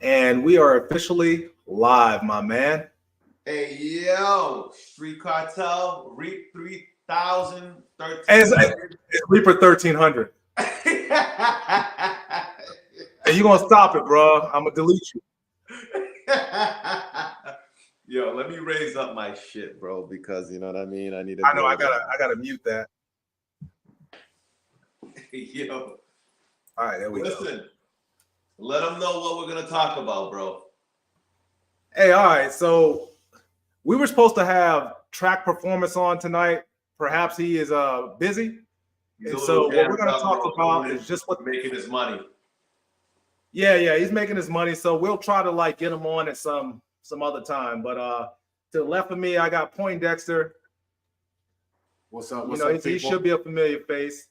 And we are officially live, my man. Hey yo, Street Cartel, Reap 3000, And it's, 1300. it's Reaper 1300. And you're going to stop it, bro. I'm going to delete you. Yo, let me raise up my shit, bro, because you know what I mean? I need to I know, I gotta mute that. Yo. All right, there we go. Listen, let them know what we're going to talk about, bro. Hey, all right. So we were supposed to have track performance on tonight. Perhaps he is busy. And so what we're going to talk about is just what making his money. Yeah, he's making his money. So we'll try to like get him on at some other time. But to the left of me, I got Poindexter. What's up? He should be a familiar face.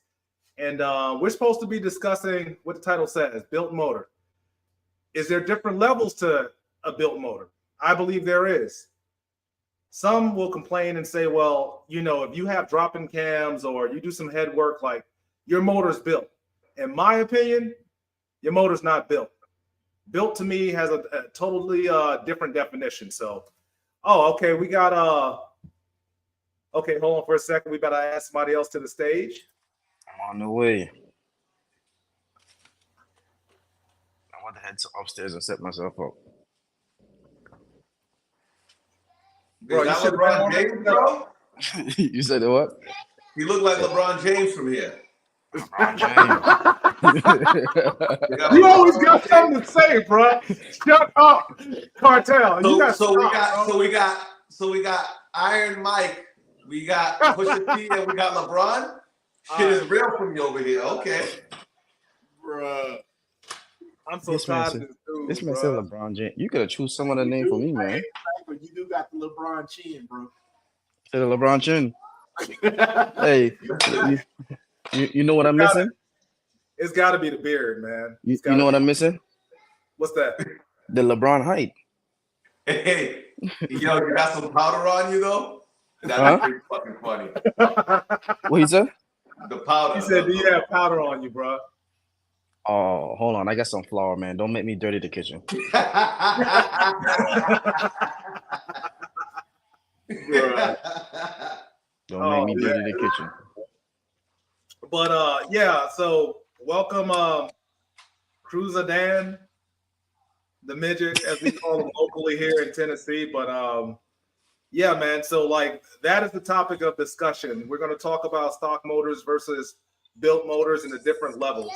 And we're supposed to be discussing what the title says, built motor. Is there different levels to a built motor? I believe there is. Some will complain and say, well, if you have drop-in cams or you do some head work, like your motor's built. In my opinion, your motor's not built. Built to me has a totally different definition. So, okay, we got okay, hold on for a second. We better add somebody else to the stage. I'm on the way. I want to head upstairs and set myself up. Bro, is that LeBron James, bro? You said what? He looked like LeBron James from here. LeBron James. You always got something to say, bro. Shut up, Cartel. So we got Iron Mike, we got Pusha T, and we got LeBron. Shit is real from you over here. Okay, bro. I'm so tired of this dude. This man said LeBron James. You could have choose some other name for me, man. But you do got the LeBron chin, bro. Say the LeBron chin. Hey, you know what I'm missing? It's got to be the beard, man. You know what I'm missing? What's that? The LeBron height. Hey, yo, you got some powder on you though? That's pretty fucking funny. What he said? The powder. He said, "Do you have powder on you, bro?" Oh, hold on. I got some flour, man. Don't make me dirty the kitchen. Don't make me dirty the kitchen. But yeah, so welcome Cruiser Dan, the midget, as we call him locally here in Tennessee. But yeah, man, so like that is the topic of discussion. We're going to talk about stock motors versus built motors in the different levels.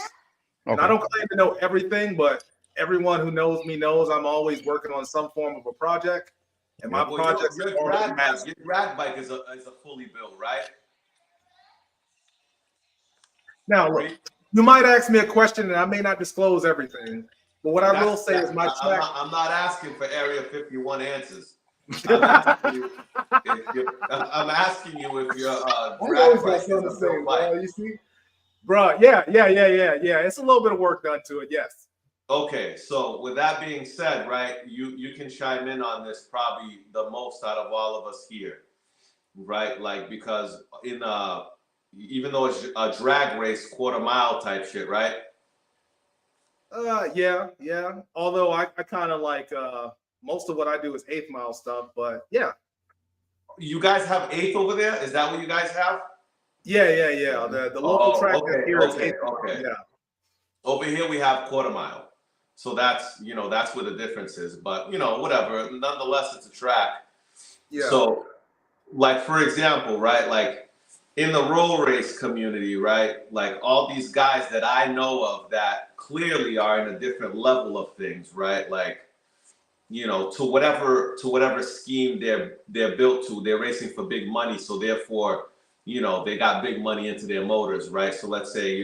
Okay. And I don't claim to know everything, but everyone who knows me knows I'm always working on some form of a project. And my project your drag bike is a fully built, right? Now, look, you might ask me a question, and I may not disclose everything. But what I will say is my track. I'm not asking for Area 51 answers. I'm asking you if your drag bike is a built bike. You see? Bro, yeah. It's a little bit of work done to it, yes. Okay, so with that being said, right, you can chime in on this probably the most out of all of us here, right? Like because in even though it's a drag race, quarter mile type shit, right? Yeah. Although I kind of like most of what I do is 8th mile stuff, but yeah. You guys have 8th over there? Is that what you guys have? Yeah. The local track here is 8th. Okay. Yeah. Over here we have quarter mile. So that's where the difference is. But, whatever. Nonetheless, it's a track. Yeah. So, like, for example, right, like in the roll race community, right, like all these guys that I know of that clearly are in a different level of things, right? Like, to whatever scheme they're built to, they're racing for big money. So therefore, they got big money into their motors, right? So let's say,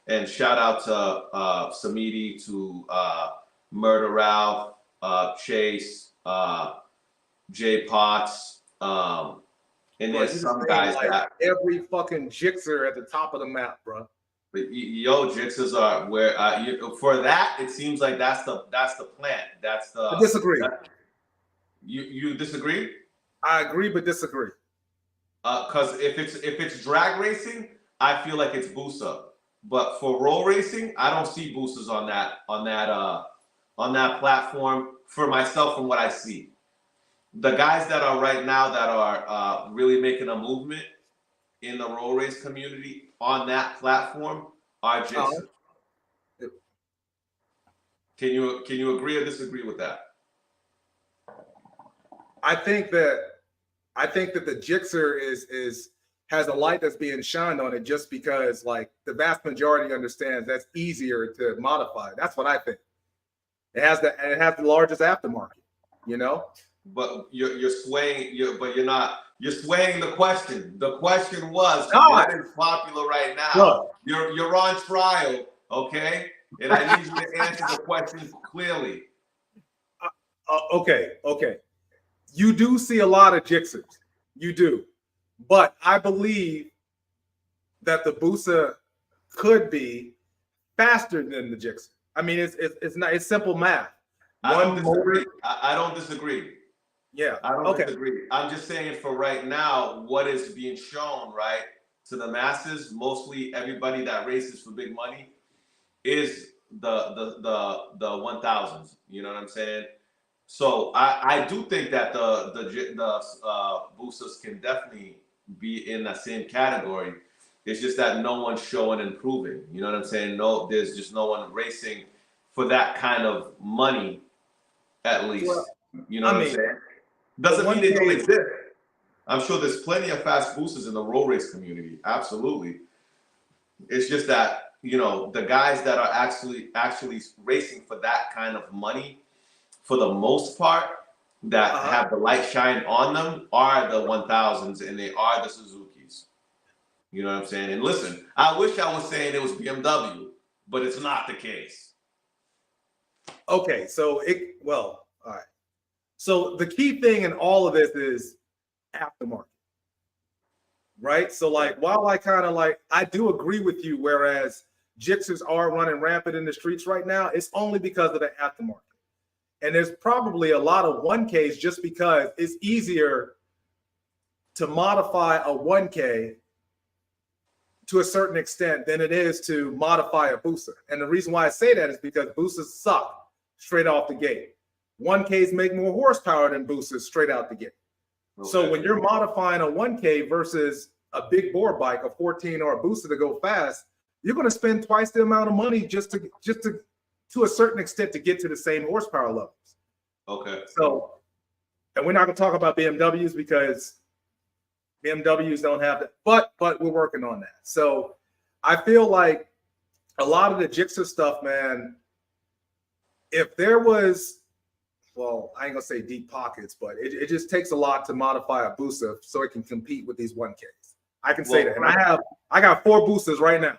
and shout out to Samidi, to Murder Ralph, Chase, Jay Potts, and there's some guys like that every fucking jixer at the top of the map, bro. Yo, jixers are where for that it seems like that's the plant. That's the. I disagree. You disagree? I agree, but disagree. Because if it's drag racing, I feel like it's Busa. But for roll racing, I don't see boosters on that on that platform for myself from what I see. The guys that are right now that are really making a movement in the roll race community on that platform are Jixers. Can you agree or disagree with that? I think that the Gixxer has a light that's being shined on it just because like the vast majority understands that's easier to modify. That's what I think. It has the largest aftermarket, you know. But you're swaying. You're swaying the question. The question was No. what is popular right now. Look. You're on trial, okay? And I need you to answer the question clearly. Okay. You do see a lot of Gixxers. You do. But I believe that the Busa could be faster than the Gixxer. I mean, it's simple math. I don't disagree. Yeah. I don't disagree. I'm just saying for right now, what is being shown, right, to the masses, mostly everybody that races for big money, is the 1000s. You know what I'm saying? So I do think that the Busas can definitely be in that same category. It's just that no one's showing and proving. You know what I'm saying? No, there's just no one racing for that kind of money, at least. Well, you know what I'm saying? Doesn't mean they don't exist. I'm sure there's plenty of fast boosters in the roll race community. Absolutely. It's just that, you know, the guys that are actually racing for that kind of money, for the most part, that have the light shine on them are the 1000s and they are the Suzukis. You know what I'm saying? And listen, I wish I was saying it was BMW, but it's not the case. Okay, so all right. So the key thing in all of this is aftermarket, right? So like, while I do agree with you, whereas Gixxers are running rampant in the streets right now, it's only because of the aftermarket. And there's probably a lot of 1Ks just because it's easier to modify a 1K to a certain extent than it is to modify a booster. And the reason why I say that is because boosters suck straight off the gate. 1Ks make more horsepower than boosters straight out the gate. Okay. So when you're modifying a 1K versus a big bore bike, a 14 or a booster to go fast, you're going to spend twice the amount of money just to a certain extent to get to the same horsepower levels. Okay. So, and we're not going to talk about BMWs because BMWs don't have that, but we're working on that. So I feel like a lot of the Gixxer stuff, man, if there was, well, I ain't gonna say deep pockets, but it just takes a lot to modify a booster so it can compete with these 1Ks. I can say that. And I got 4 boosters right now.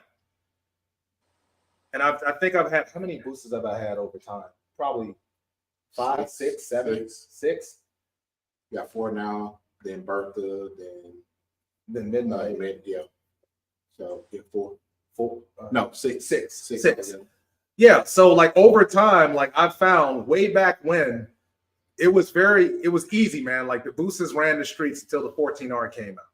And I think I've had, how many boosters have I had over time? Probably 5, 6, 7, 6. You got 4 now, then Bertha, then Midnight. Yeah. So yeah, 4. No, 6. Yeah. So like over time, like I've found way back when it was easy, man. Like the boosters ran the streets until the 14R came out.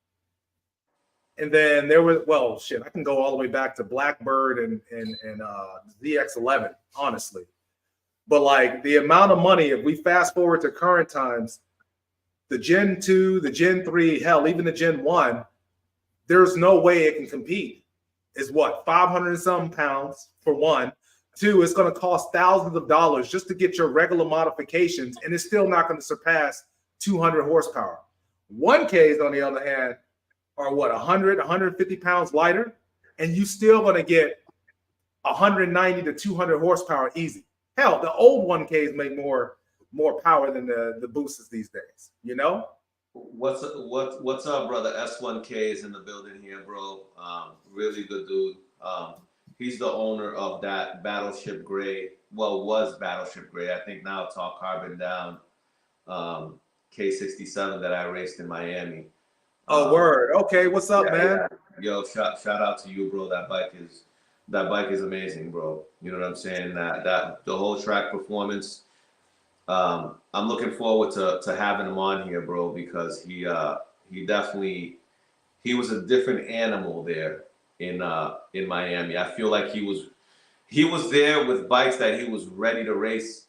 And then there was, well, shit, I can go all the way back to Blackbird and ZX11, honestly. But like the amount of money, if we fast forward to current times, the Gen 2, the Gen 3, hell, even the Gen 1, there's no way it can compete. It's what, 500 and something pounds for one. 2, it's going to cost thousands of dollars just to get your regular modifications, and it's still not going to surpass 200 horsepower. 1Ks, on the other hand, are what, 100, 150 pounds lighter, and you still going to get 190 to 200 horsepower easy. Hell, the old 1Ks make more power than the boosters these days, you know? What's up, brother? S1K is in the building here, bro. Really good dude. He's the owner of that Battleship Gray. Well, was Battleship Gray. I think now it's all carbon down K67 that I raced in Miami. Oh, word. Okay, what's up, man? Yeah. Yo, shout out to you, bro. That bike is amazing, bro. You know what I'm saying? That the whole track performance. I'm looking forward to having him on here, bro, because he was a different animal there in Miami. I feel like he was there with bikes that he was ready to race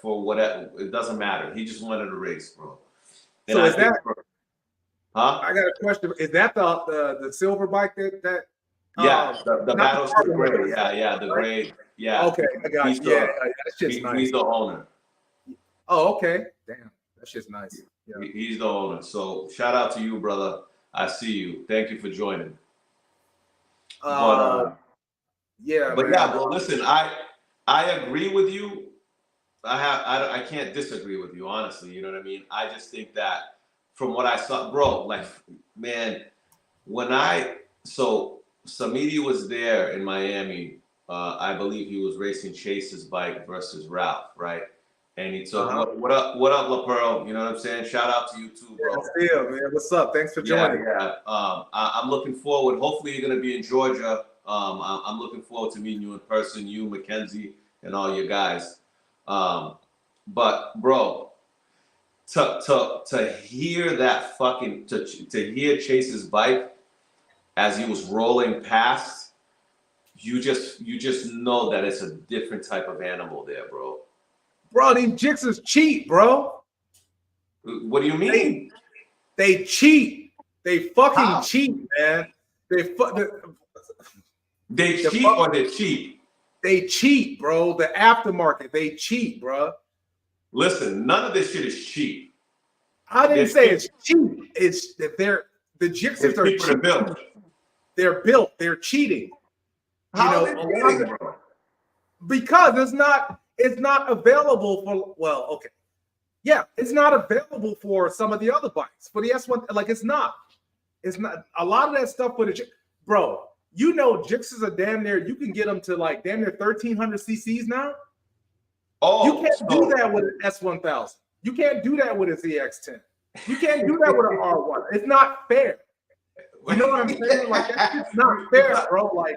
for whatever. It doesn't matter. He just wanted a race, bro. And So is that? Huh? I got a question. Is that the silver bike that? Yeah, the Battleship carbon Gray. one, Yeah, the right? gray. Yeah. Okay, I got He's it. Yeah, the- that shit's nice. He's the owner. Oh, okay. Damn, that shit's nice. Yeah. He's the owner. So shout out to you, brother. I see you. Thank you for joining. Yeah, But man. yeah, bro. Listen, I agree with you. I can't disagree with you, honestly. You know what I mean? I just think that from what I saw, bro, like, man, so Samidi was there in Miami. I believe he was racing Chase's bike versus Ralph, right? And he took what up, La Pearl? You know what I'm saying? Shout out to you too, bro. Yeah, man. What's up? Thanks for joining. Yeah. I'm looking forward. Hopefully, you're gonna be in Georgia. I'm looking forward to meeting you in person, you, Mackenzie, and all you guys. But bro, to hear that fucking to hear Chase's bike as he was rolling past, you just know that it's a different type of animal there, bro. Bro, these Jixers cheat, bro. What do you mean? They cheat. They fucking How? cheat, man. They cheat or they cheat? They cheat, bro. The aftermarket, they cheat, bro. Listen, none of this shit is cheap. I didn't say it's cheap. It's that the Jixers are cheap. Built. They're built. They're cheating. How are they cheating, bro? Because it's not available for, well, okay. Yeah, it's not available for some of the other bikes. For the S1, like it's not a lot of that stuff for the, bro, you know, Jixers are damn near, you can get them to like damn near 1300 cc's now. Oh, you can't do that with an S1000. You can't do that with a ZX10. You can't do that with an R1. It's not fair. You know what I'm saying? Like, it's not fair, bro. Like,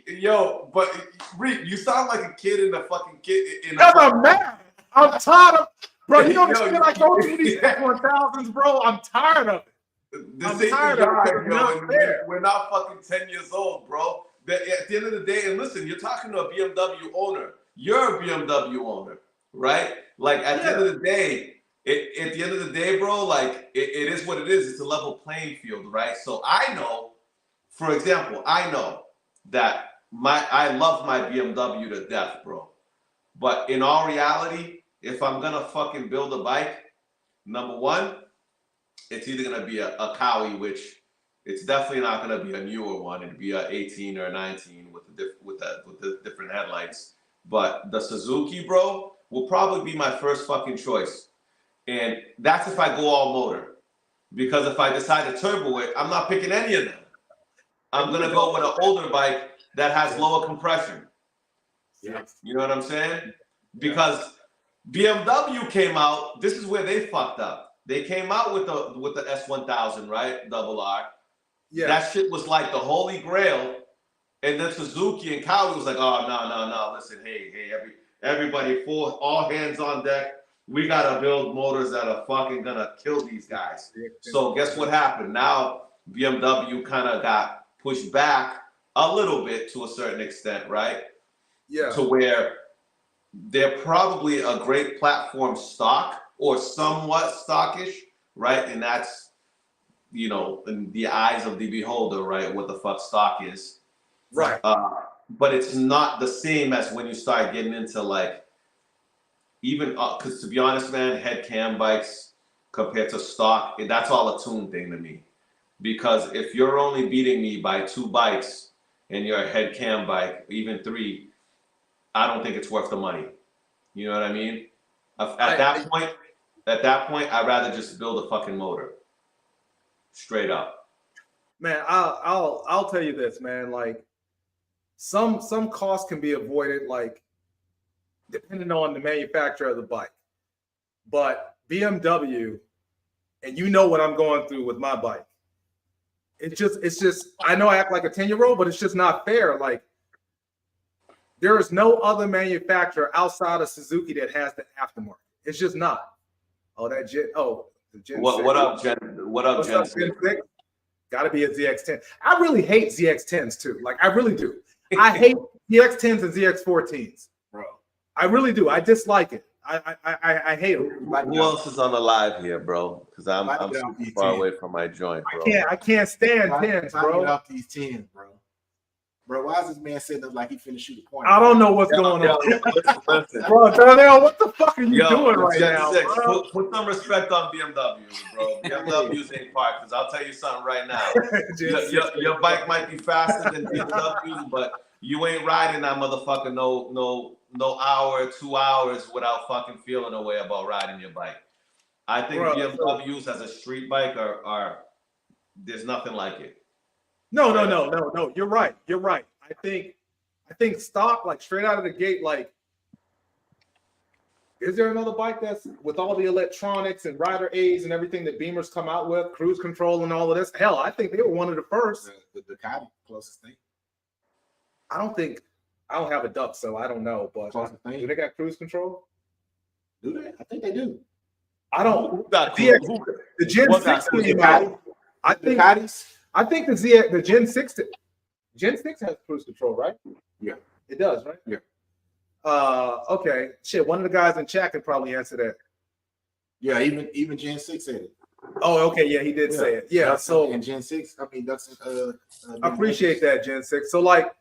yo, but Reed, you sound like a kid in the fucking kid. I'm mad. I'm tired of, bro. You know the shit I go through these S1000s, bro. I'm tired of it. This ain't the yard, yo. We're not fucking 10 years old, bro. At the end of the day, and listen, you're talking to a BMW owner. You're a BMW owner, right? Like at the end of the day, at the end of the day, bro, like it is what it is. It's a level playing field, right? So I know, for example, I know that I love my BMW to death, bro. But in all reality, if I'm gonna fucking build a bike, number one, it's either gonna be a Cowie, which it's definitely not gonna be a newer one. It'd be a 18 or a 19 with the different headlights. But the Suzuki, bro, will probably be my first fucking choice. And that's if I go all motor. Because if I decide to turbo it, I'm not picking any of them. I'm gonna go with an older bike that has lower compression. Yeah. You know what I'm saying? Because BMW came out, this is where they fucked up. They came out with the S1000, right? Double R. Yeah. That shit was like the holy grail. And then Suzuki and Cowie was like, oh, no. Listen, hey, everybody, all hands on deck. We got to build motors that are fucking going to kill these guys. So guess what happened? Now BMW kind of got pushed back a little bit to a certain extent, right? Yeah. To where they're probably a great platform stock or somewhat stockish, right? And that's, you know, in the eyes of the beholder, right? What the fuck stock is. Right. But it's not the same as when you start getting into like, even, because to be honest, man, head cam bikes compared to stock, that's all a tune thing to me. Because if you're only beating me by 2 bikes and you're a head cam bike, even 3, I don't think it's worth the money. You know what I mean? At that point, I'd rather just build a fucking motor. Straight up. Man, I'll tell you this, man. Like, some costs can be avoided, like depending on the manufacturer of the bike. But BMW, and you know what I'm going through with my bike. It's just I know I act like a 10-year-old, but it's just not fair. Like, there is no other manufacturer outside of Suzuki that has the aftermarket. It's just not. Oh, the Gen 6. What up, Gen? What up, Gen 6? Got to be a ZX10. I really hate ZX10s too. Like, I really do. I hate ZX10s and ZX14s, bro. I really do. I dislike it. I hate it. Who else is on the live here, bro? Because I'm super far away from my joint, bro. I can't stand tens, bro. Get off these tens, bro. Bro, why is this man sitting up like he finna shoot a point? I don't know what's going on. Listen. Bro, Darnell, what the fuck are you doing right Gen now? 6, put some respect on BMWs, bro. BMWs ain't parked. Because I'll tell you something right now. your bike might be faster than BMWs, but you ain't riding that motherfucker no hour, 2 hours without fucking feeling a way about riding your bike. I think BMWs as a street bike are there's nothing like it. No. You're right. I think stock, like straight out of the gate, like, is there another bike that's with all the electronics and rider aids and everything that Beamer's come out with, cruise control and all of this? Hell, I think they were one of the first. The Ducati, closest thing. I don't have a Duck, so I don't know. But do they got cruise control? Do they? I think they do. I don't. Who got The Gen 6 I think the Gen 6 has cruise control, right? Yeah. It does, right? Yeah. Okay. Shit, one of the guys in chat could probably answer that. Yeah, even Gen 6 said it. Oh, okay, yeah, he did say it. Yeah, Ducks so and Gen 6, I mean Ducks I appreciate that, Gen 6. So like,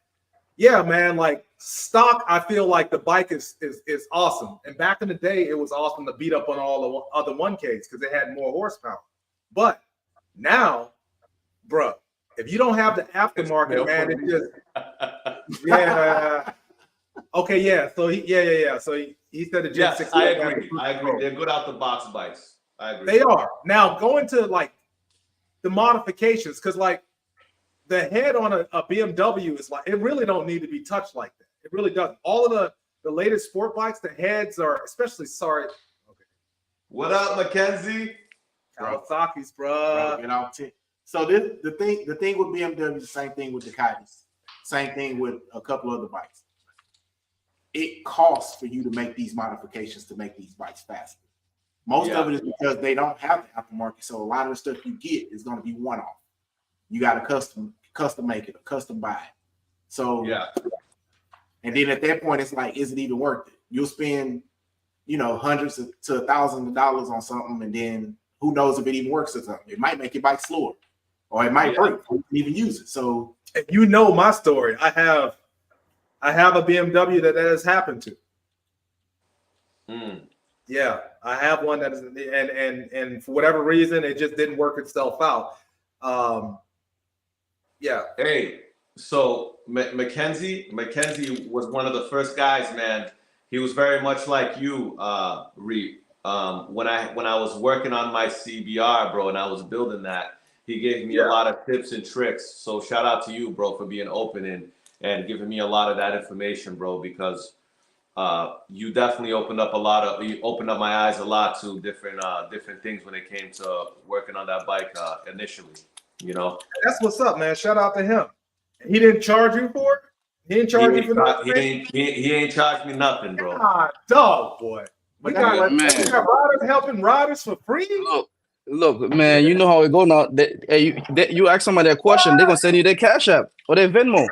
yeah, man, like stock, I feel like the bike is awesome. And back in the day, it was awesome to beat up on all the other 1Ks because they had more horsepower. But now, bruh, if you don't have the aftermarket, man, it just yeah. Okay, yeah. So So he said the Gen 6. I agree. They're good out the box bikes. I agree. They are. Now going to like the modifications, because like the head on a BMW is like, it really don't need to be touched like that. It really doesn't. All of the latest sport bikes, the heads are especially sorry. Okay. What up, Mackenzie? Kawasaki's, bro. So the thing with BMW, the same thing with Ducatis, same thing with a couple other bikes. It costs for you to make these modifications to make these bikes faster. Most of it is because they don't have the aftermarket. So a lot of the stuff you get is going to be one-off. You got to custom make it, a custom buy it. So and then at that point, it's like, is it even worth it? You'll spend, hundreds to thousands of dollars on something, and then who knows if it even works or something. It might make your bike slower, or it might break. You can even use it. So you know my story. I have a BMW that has happened to. Yeah, I have one that is, and for whatever reason, it just didn't work itself out. Yeah. Hey, so Mackenzie was one of the first guys, man. He was very much like you, Reep. When I was working on my CBR, bro, and I was building that, he gave me a lot of tips and tricks. So shout out to you, bro, for being open and giving me a lot of that information, bro, because you definitely opened up my eyes a lot to different things when it came to working on that bike initially. That's what's up, man. Shout out to him. He didn't charge you for it? He didn't charge you for nothing? He ain't charged me nothing, bro. God, dog, boy. We got riders helping riders for free? Look, man, you know how it go now. You ask somebody that question, they're going to send you their Cash App or their Venmo.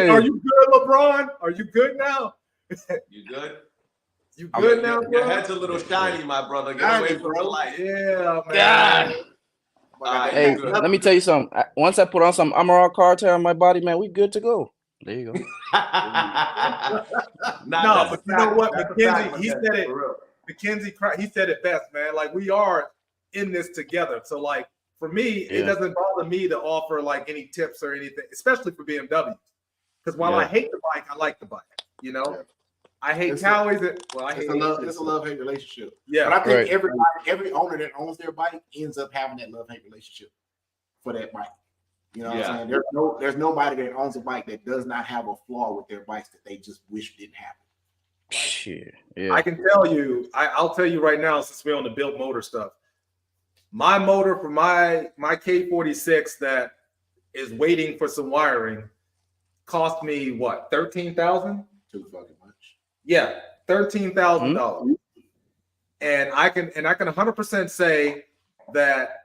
Are you good, LeBron? Are you good now? You good? You good now, bro? Your head's a little shiny, my brother. Get away from the light. Yeah, man. Hey, let me tell you something. Once I put on some Amarok cartel on my body, man, we good to go. There you go. No, but you know what, Mackenzie, he said it. Mackenzie, he said it best, man. Like, we are in this together. So, like, for me, it doesn't bother me to offer like any tips or anything, especially for BMW. Because while I hate the bike, I like the bike. I hate Cowies. It's a love-hate relationship. Yeah, but I think every owner that owns their bike ends up having that love-hate relationship for that bike. You know what I'm saying? There's nobody that owns a bike that does not have a flaw with their bikes that they just wish didn't happen. Shit. Yeah. I can tell you, I'll tell you right now, since we're on the built motor stuff, my motor for my K46 that is waiting for some wiring cost me what, $13,000? Too fucking much. Yeah, $13,000. And I can 100% say that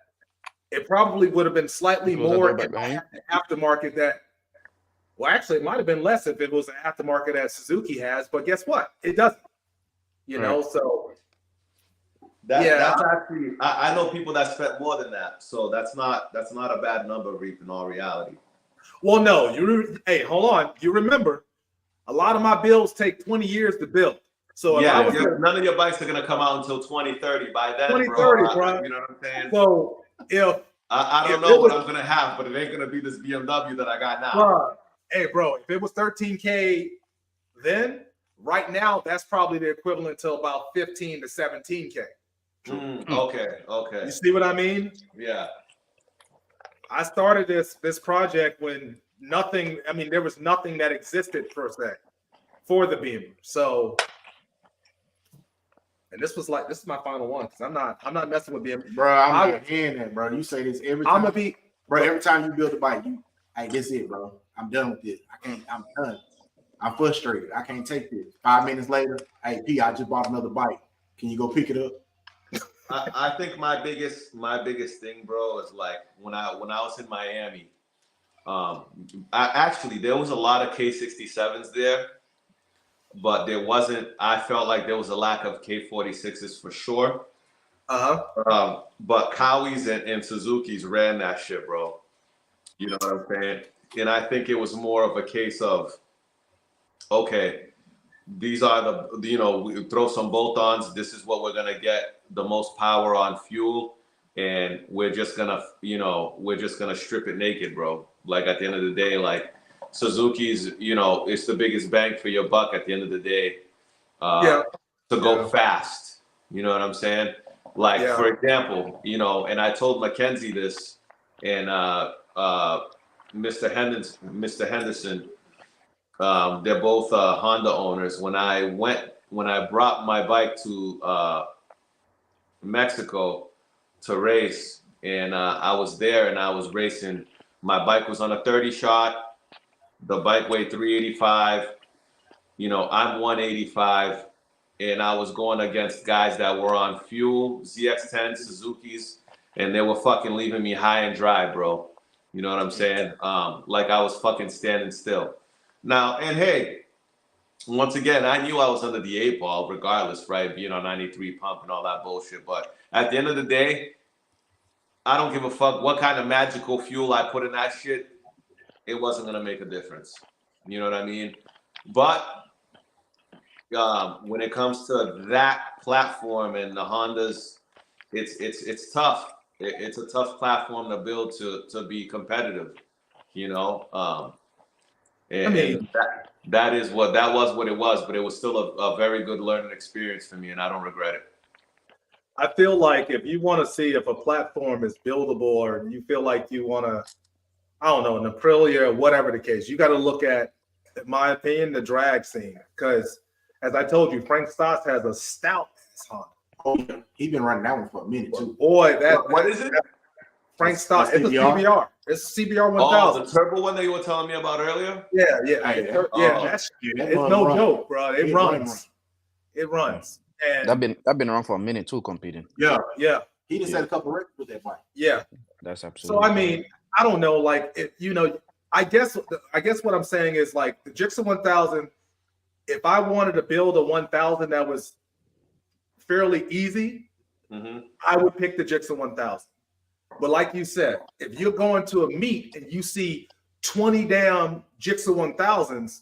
it probably would have been slightly more in the aftermarket that Well, actually, it might have been less if it was an aftermarket that Suzuki has, but guess what? It doesn't. You know, so That's actually I know people that spent more than that, so that's not a bad number, Reap, in all reality. well, no, hey, hold on. You remember, a lot of my builds take 20 years to build. So if I was none of your bikes are gonna come out until 2030. By then, 2030, bro. You know what I'm saying? So if I don't know what I'm gonna have, but it ain't gonna be this BMW that I got now. Hey, bro, if it was 13K then, right now, that's probably the equivalent to about 15 to 17K. Okay. You see what I mean? Yeah. I started this project when there was nothing that existed per se for the Beamer. So, and this is my final one because I'm not messing with Beamer. Bro, I'm not hearing that, bro. You say this every time. Every time you build a bike, hey, this is it, bro. I'm done with this. I'm done. I'm frustrated. I can't take this. 5 minutes later, hey, P, I just bought another bike. Can you go pick it up? I think my biggest thing, bro, is like when I was in Miami. There was a lot of K67s there, but there wasn't. I felt like there was a lack of K46s for sure. But Kawis and Suzuki's ran that shit, bro. You know what I'm saying? And I think it was more of a case of, okay, these are we throw some bolt-ons. This is what we're gonna get the most power on fuel, and we're just gonna strip it naked, bro. Like at the end of the day, like Suzuki's, it's the biggest bang for your buck at the end of the day. To go fast. You know what I'm saying? Like for example, and I told Mackenzie this, and Mr. Henderson. They're both Honda owners. When I brought my bike to Mexico to race, and I was there and I was racing, my bike was on a 30 shot. The bike weighed 385. I'm 185, and I was going against guys that were on fuel ZX10 Suzuki's, and they were fucking leaving me high and dry, bro. You know what I'm saying? Like I was fucking standing still. Now, and hey, once again, I knew I was under the 8 ball regardless, right? Being on 93 pump and all that bullshit. But at the end of the day, I don't give a fuck what kind of magical fuel I put in that shit. It wasn't going to make a difference. You know what I mean? But when it comes to that platform and the Hondas, it's tough. It's a tough platform to build to be competitive, And that was what it was, but it was still a very good learning experience for me, and I don't regret it. I feel like if you want to see if a platform is buildable, or you feel like you want to, I don't know, an Aprilia or whatever the case, you got to look at, in my opinion, the drag scene. Because as I told you, Frank Stotts has a stout ass Honda. Oh, yeah. He's been running that one for a minute too. Boy, what is it? Frank Stotts. It's a CBR. It's a CBR 1000. Oh, the turbo one that you were telling me about earlier? Yeah. That it's no joke, bro. It runs. It runs. And I've been around for a minute too, competing. Yeah. He just had a couple records with that bike. Yeah. That's absolutely. So I mean, I don't know, like I guess what I'm saying is like the Gixxer 1000. If I wanted to build a 1000 that was fairly easy, I would pick the Gixxer 1000. But like you said, if you're going to a meet and you see 20 damn Gixxer 1000s,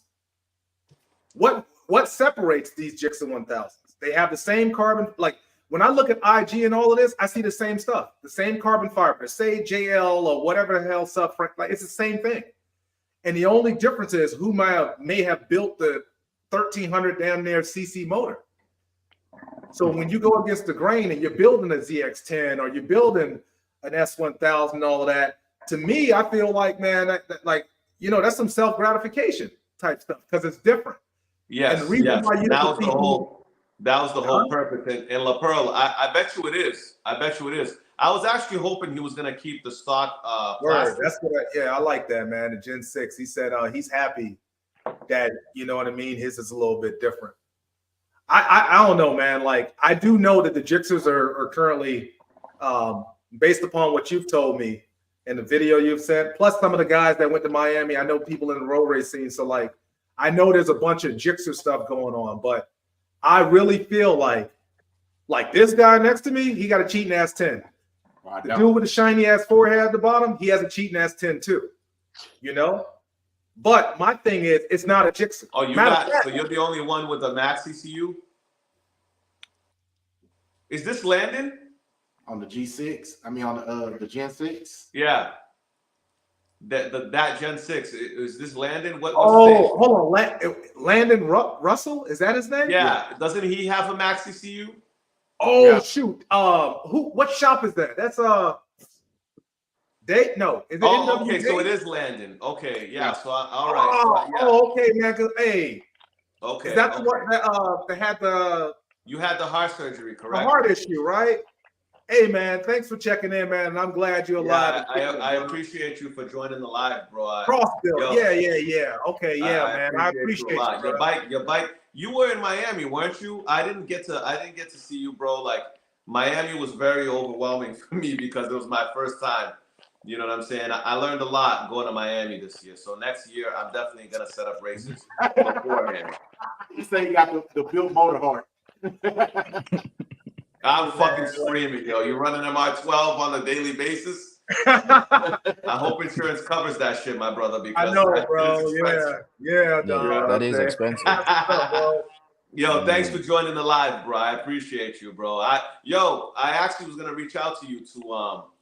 what separates these Gixxer 1000s? They have the same carbon. Like when I look at IG and all of this, I see the same stuff, the same carbon fiber, say JL or whatever the hell stuff. Like it's the same thing. And the only difference is who may have built the 1300 damn near CC motor. So when you go against the grain and you're building a ZX10 or you're building an S1000 and all of that, to me, I feel like, man, that's some self-gratification type stuff because it's different. Yes, and the reason why you that was the whole purpose. And La Pearl, I bet you it is. I was actually hoping he was going to keep the stock plastic. That's what I like that, man. The Gen 6, he said he's happy that, you know what I mean, his is a little bit different. I don't know, man. Like, I do know that the Gixxers are currently, based upon what you've told me, and the video you've sent, plus some of the guys that went to Miami. I know people in the road race scene, so like I know there's a bunch of jixer stuff going on, but I really feel like this guy next to me, he got a cheating ass 10. The dude with the shiny ass forehead at the bottom, he has a cheating ass 10 too. You know? But my thing is, it's not a jixer. Oh, so you're the only one with a max ECU? Is this Landon? On the G6? I mean, on the Gen 6? Yeah. That Gen 6. Is this Landon? What's hold his name? on. Landon Russell? Is that his name? Yeah. Doesn't he have a max ECU? Oh, yeah. Shoot. What shop is that? That's no. Is it NWJ? Okay, NWJ? so it is Landon. Okay, yeah. So all right. Okay, man. Hey. Okay. Is that the one that had the You had the heart surgery, correct? The heart issue, right? Hey, man, thanks for checking in, man. And I'm glad you're alive. I appreciate you for joining the live, bro. Crossville. Yeah. Okay, man. I appreciate you, a lot. Your bike. You were in Miami, weren't you? I didn't get to see you, bro. Like Miami was very overwhelming for me because it was my first time. You know what I'm saying? I learned a lot going to Miami this year. So next year, I'm definitely gonna set up races beforehand. You say you got the built motor heart. I'm fucking screaming, yo. You're running MR12 on a daily basis. I hope insurance covers that shit, my brother. Because I know, bro. Yeah, dog. That is expensive. Yo, thanks for joining the live, bro. I appreciate you, bro. I actually was gonna reach out to you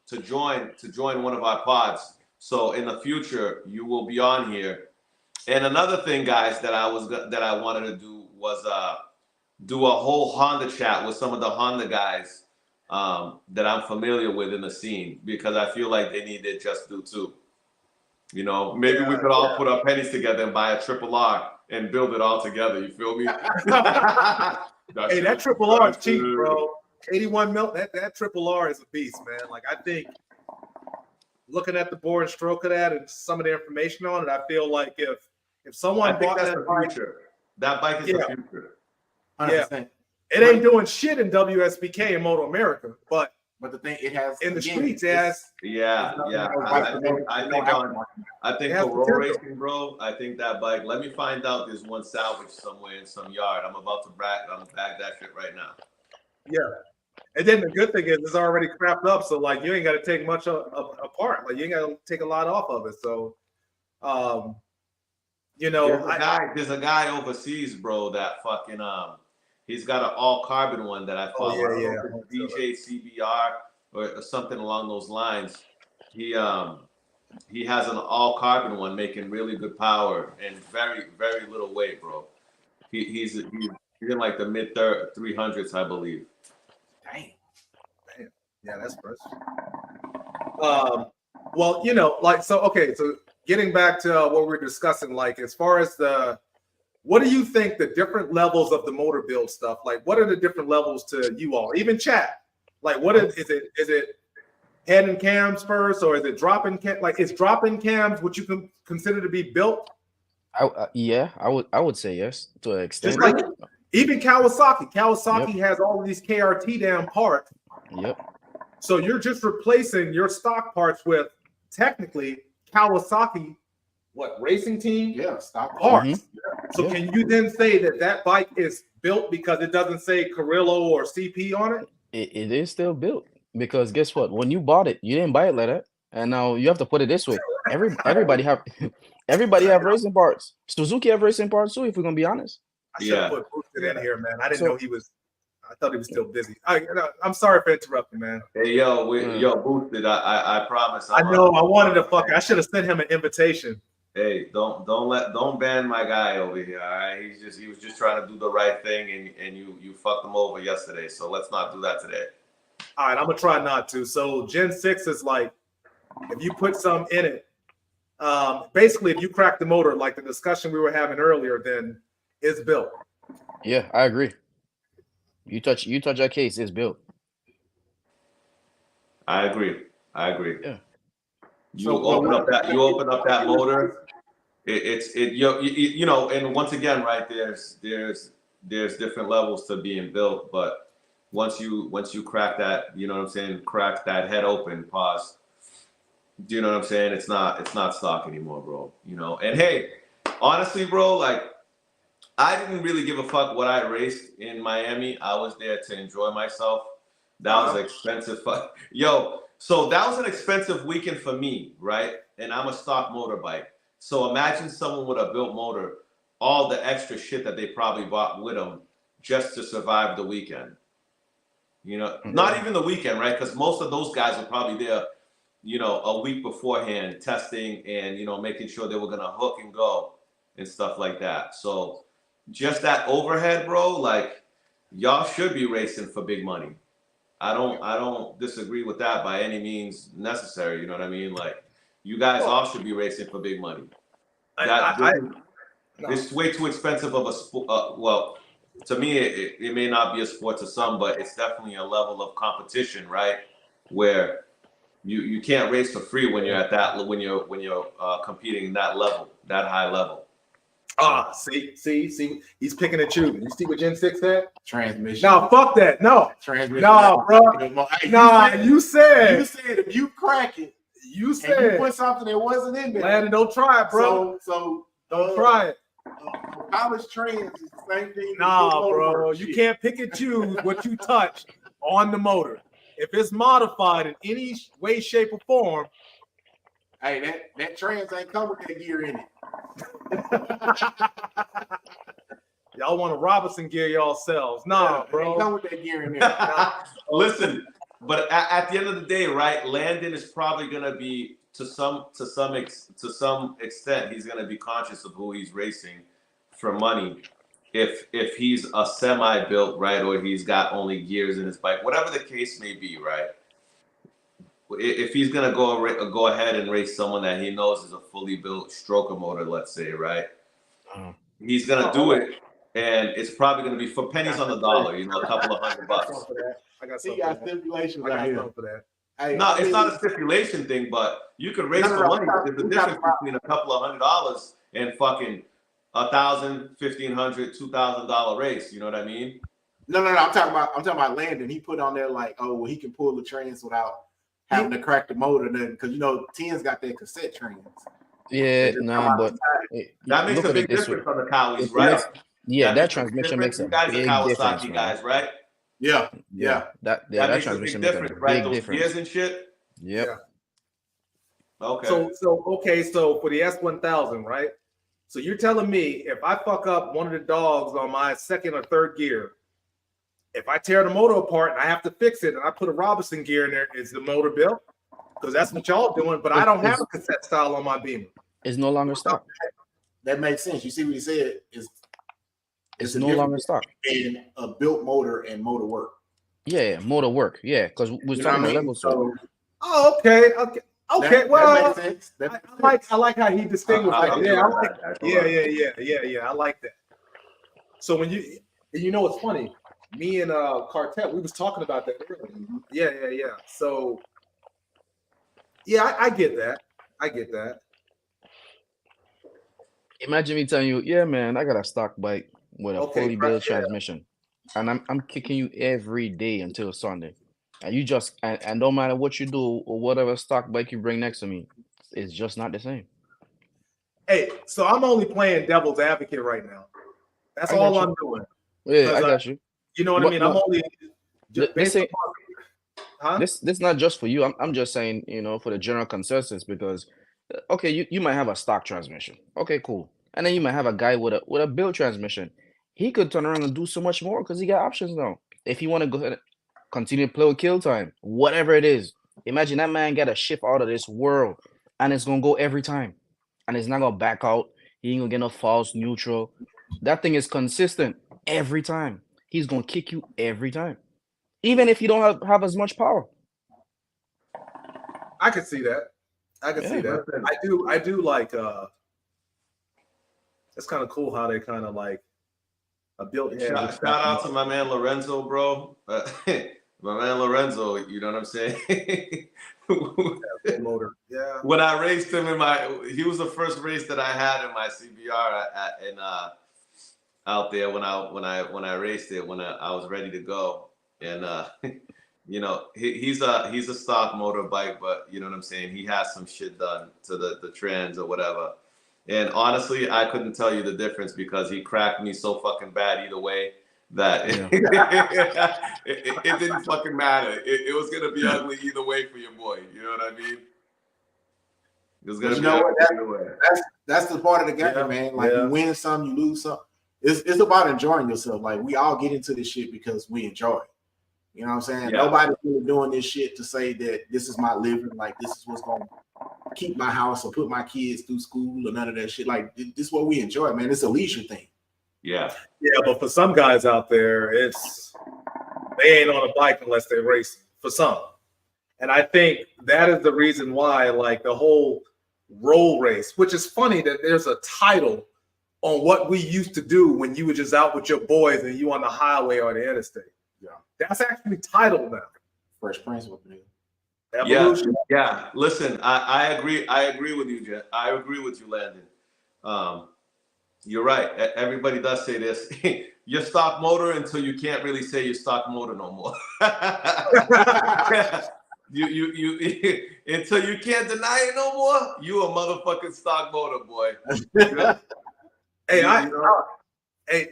to join one of our pods. So in the future, you will be on here. And another thing, guys, that I wanted to do was do a whole Honda chat with some of the Honda guys that I'm familiar with in the scene, because I feel like they need their just due too. You know, maybe we could all put our pennies together and buy a triple R and build it all together. You feel me? Hey, that triple R is cheap, bro. 81 mil. That triple R is a beast, man. Like I think looking at the bore and stroke of that and some of the information on it, I feel like if someone bought that bike, that bike is the future. 100%. Yeah, it ain't doing shit in WSBK and Moto America, but the thing it has in the streets, it has. I think for road racing, bro. I think that bike. Let me find out. There's one salvage somewhere in some yard. I'm about to bag that shit right now. Yeah, and then the good thing is it's already crapped up, so like you ain't got to take much apart. Like you ain't got to take a lot off of it. So, you know, there's a guy overseas, bro. That fucking he's got an all carbon one that I follow. DJ CBR or something along those lines. He has an all carbon one making really good power and very, very little weight, bro. He's in like the mid 300s, I believe. Damn. Yeah, that's first. Well, you know, like so getting back to what we're discussing, like as far as what do you think the different levels of the motor build stuff? Like, what are the different levels to you all? Even chat. Like, what is it? Is it head and cams first, or is it dropping cam? Like, is dropping cams what you can consider to be built? I would say yes to an extent. Just like even Kawasaki has all of these KRT down parts. Yep. So you're just replacing your stock parts with technically Kawasaki. What racing team? Yeah, stock parts. Mm-hmm. So can you then say that bike is built because it doesn't say Carrillo or CP on it? It is still built because guess what? When you bought it, you didn't buy it like that, and now you have to put it this way. Everybody have racing parts. Suzuki have racing parts too. If we're gonna be honest. I should have put Boosted in here, man. I didn't know he was. I thought he was still busy. I'm sorry for interrupting, man. Hey, yo, Boosted. I promise. I know. I wanted to I should have sent him an invitation. Hey, don't ban my guy over here. All right, he was just trying to do the right thing, and you fucked him over yesterday. So let's not do that today. All right, I'm gonna try not to. So Gen 6 is like if you put some in it, basically if you crack the motor, like the discussion we were having earlier, then it's built. Yeah, I agree. You touch that case, it's built. I agree. Yeah. You open up that motor. You know, and once again, right, there's different levels to being built, but once you crack that, you know what I'm saying, crack that head open, pause, Do you know what I'm saying? It's not stock anymore, bro. You know, and hey, honestly, bro, like I didn't really give a fuck what I raced in Miami. I was there to enjoy myself. That was an expensive fuck. Yo, so that was an expensive weekend for me, right? And I'm a stock motorbike. So imagine someone with a built motor, all the extra shit that they probably bought with them just to survive the weekend. You know, not even the weekend, right? Because most of those guys are probably there, you know, a week beforehand testing and, you know, making sure they were going to hook and go and stuff like that. So just that overhead, bro, like y'all should be racing for big money. I don't disagree with that by any means necessary. You know what I mean? Like you guys all should be racing for big money. It's way too expensive of a sport. Well, to me, it may not be a sport to some, but it's definitely a level of competition, right? Where you can't race for free when you're at that when you're competing that level, that high level. See, he's picking and choosing. You see what Gen 6 said? Transmission. No, fuck that. No. Transmission. No, bro. Nah, you said if you crack it, you said and you put something that wasn't in there. Landon, don't try it, bro. So don't try it. College trans is the same thing. Nah, bro. You can't pick and choose what you touch on the motor. If it's modified in any way, shape, or form, hey, that trans ain't come with that gear in it. Y'all want a Robinson gear yourselves? Nah, bro. Ain't come with that gear in there. Listen, but at the end of the day, right? Landon is probably gonna be to some extent, he's gonna be conscious of who he's racing for money. If he's a semi built, right, or he's got only gears in his bike, whatever the case may be, right? If he's gonna go ahead and race someone that he knows is a fully built stroker motor, let's say, right? He's gonna do it, and it's probably gonna be for pennies on the dollar, you know, a couple of $100. I got stipulations out here for that. Hey, No, it's not a stipulation thing, but you could race for money. There's a difference between a couple of $100 and fucking $1,000, $1,500, $2,000 race. You know what I mean? No. I'm talking about Landon. He put on there like, oh, well, he can pull the trans without having to crack the motor, then because you know, 10's got that cassette trans. Yeah, no, but that makes a big difference on the Cowies, right? That transmission makes a big difference, guys, right? Yeah. That transmission makes a big right? Those difference. gears and shit. Yep. Yeah. Okay. So for the S1000, right? So you're telling me if I fuck up one of the dogs on my second or third gear, if I tear the motor apart and I have to fix it and I put a Robinson gear in there, is the motor built? Because that's what y'all doing, but I don't have a cassette style on my Beamer. It's no longer stock. That makes sense. You see what he said? It's no longer stock. In a built motor and motor work. Yeah, motor work. Yeah, because we're talking about level. So, okay. Well, that makes sense. I like how he distinguished that. Yeah. I like that. So when you know what's funny, me and Cartel, we was talking about that earlier. Yeah. So yeah, I get that. Imagine me telling you, yeah, man, I got a stock bike with a fully built transmission, and I'm kicking you every day until Sunday, and you just and no matter what you do or whatever stock bike you bring next to me, it's just not the same. Hey, so I'm only playing devil's advocate right now. That's all I'm doing. Yeah, I got you. You know what I mean? I'm only this not just for you. I'm just saying, you know, for the general consensus, because okay, you might have a stock transmission. Okay, cool. And then you might have a guy with a built transmission. He could turn around and do so much more because he got options now. If he want to go ahead and continue to play with kill time, whatever it is. Imagine that man got a shift out of this world and it's gonna go every time. And it's not gonna back out. He ain't gonna get no false neutral. That thing is consistent every time. He's gonna kick you every time. Even if you don't have as much power. I can see that. I do like it's kind of cool how they kind of like a built. Shout out to my man Lorenzo, bro. My man Lorenzo, you know what I'm saying? Motor. Yeah. When I raced him he was the first race that I had in my CBR out there when I raced it when I was ready to go, and You know, he's a stock motorbike, but you know what I'm saying? He has some shit done to the trans or whatever. And honestly, I couldn't tell you the difference because he cracked me so fucking bad either way that it didn't fucking matter. It was gonna be ugly either way for your boy. You know what I mean? It was gonna be ugly either way. That's the part of the game, man. Like you win some, you lose some. It's about enjoying yourself. Like we all get into this shit because we enjoy it. You know what I'm saying? Yeah. Nobody's really doing this shit to say that this is my living, like this is what's gonna keep my house or put my kids through school or none of that shit. Like this is what we enjoy, man. It's a leisure thing. Yeah. Yeah, but for some guys out there, they ain't on a bike unless they're racing. For some. And I think that is the reason why, like the whole roll race, which is funny that there's a title on what we used to do when you were just out with your boys and you on the highway or the interstate. Yeah. That's actually titled now. Fresh Prince with me. Evolution. Yeah. Listen, I agree. I agree with you, Jen. I agree with you, Landon. You're right. Everybody does say this. You're stock motor until you can't really say you're stock motor no more. you until you can't deny it no more. You a motherfucking stock motor, boy. Hey,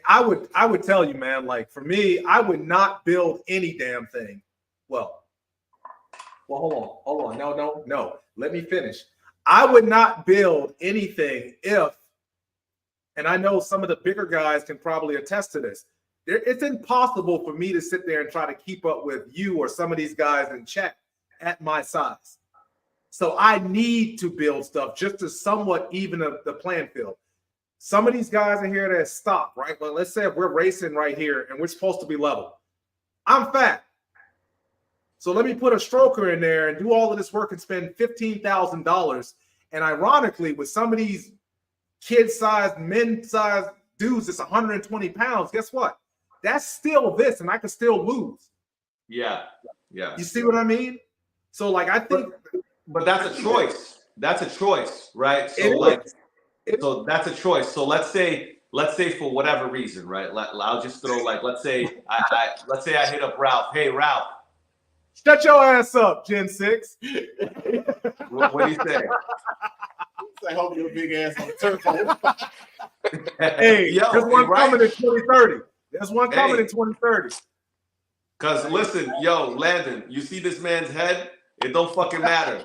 I would tell you, man, like for me, I would not build any damn thing. Well, hold on. No. Let me finish. I would not build anything if, and I know some of the bigger guys can probably attest to this. It's impossible for me to sit there and try to keep up with you or some of these guys in chat at my size. So I need to build stuff just to somewhat even the playing field. Some of these guys in here that stop, right? Well, let's say if we're racing right here and we're supposed to be level. I'm fat. So let me put a stroker in there and do all of this work and spend $15,000. And ironically, with some of these kid-sized, men-sized dudes that's 120 pounds, guess what? That's still this, and I can still lose. Yeah. You see what I mean? So, like, I think... But that's a choice. That's a choice, right? So, so that's a choice. So let's say for whatever reason, right? I'll just throw let's say I hit up Ralph. Hey, Ralph. Shut your ass up, Gen 6. What do you say? I hope your big ass on the turf. Hey, there's one coming in 2030. There's one coming in 2030. Because listen, Landon, you see this man's head? It don't fucking matter.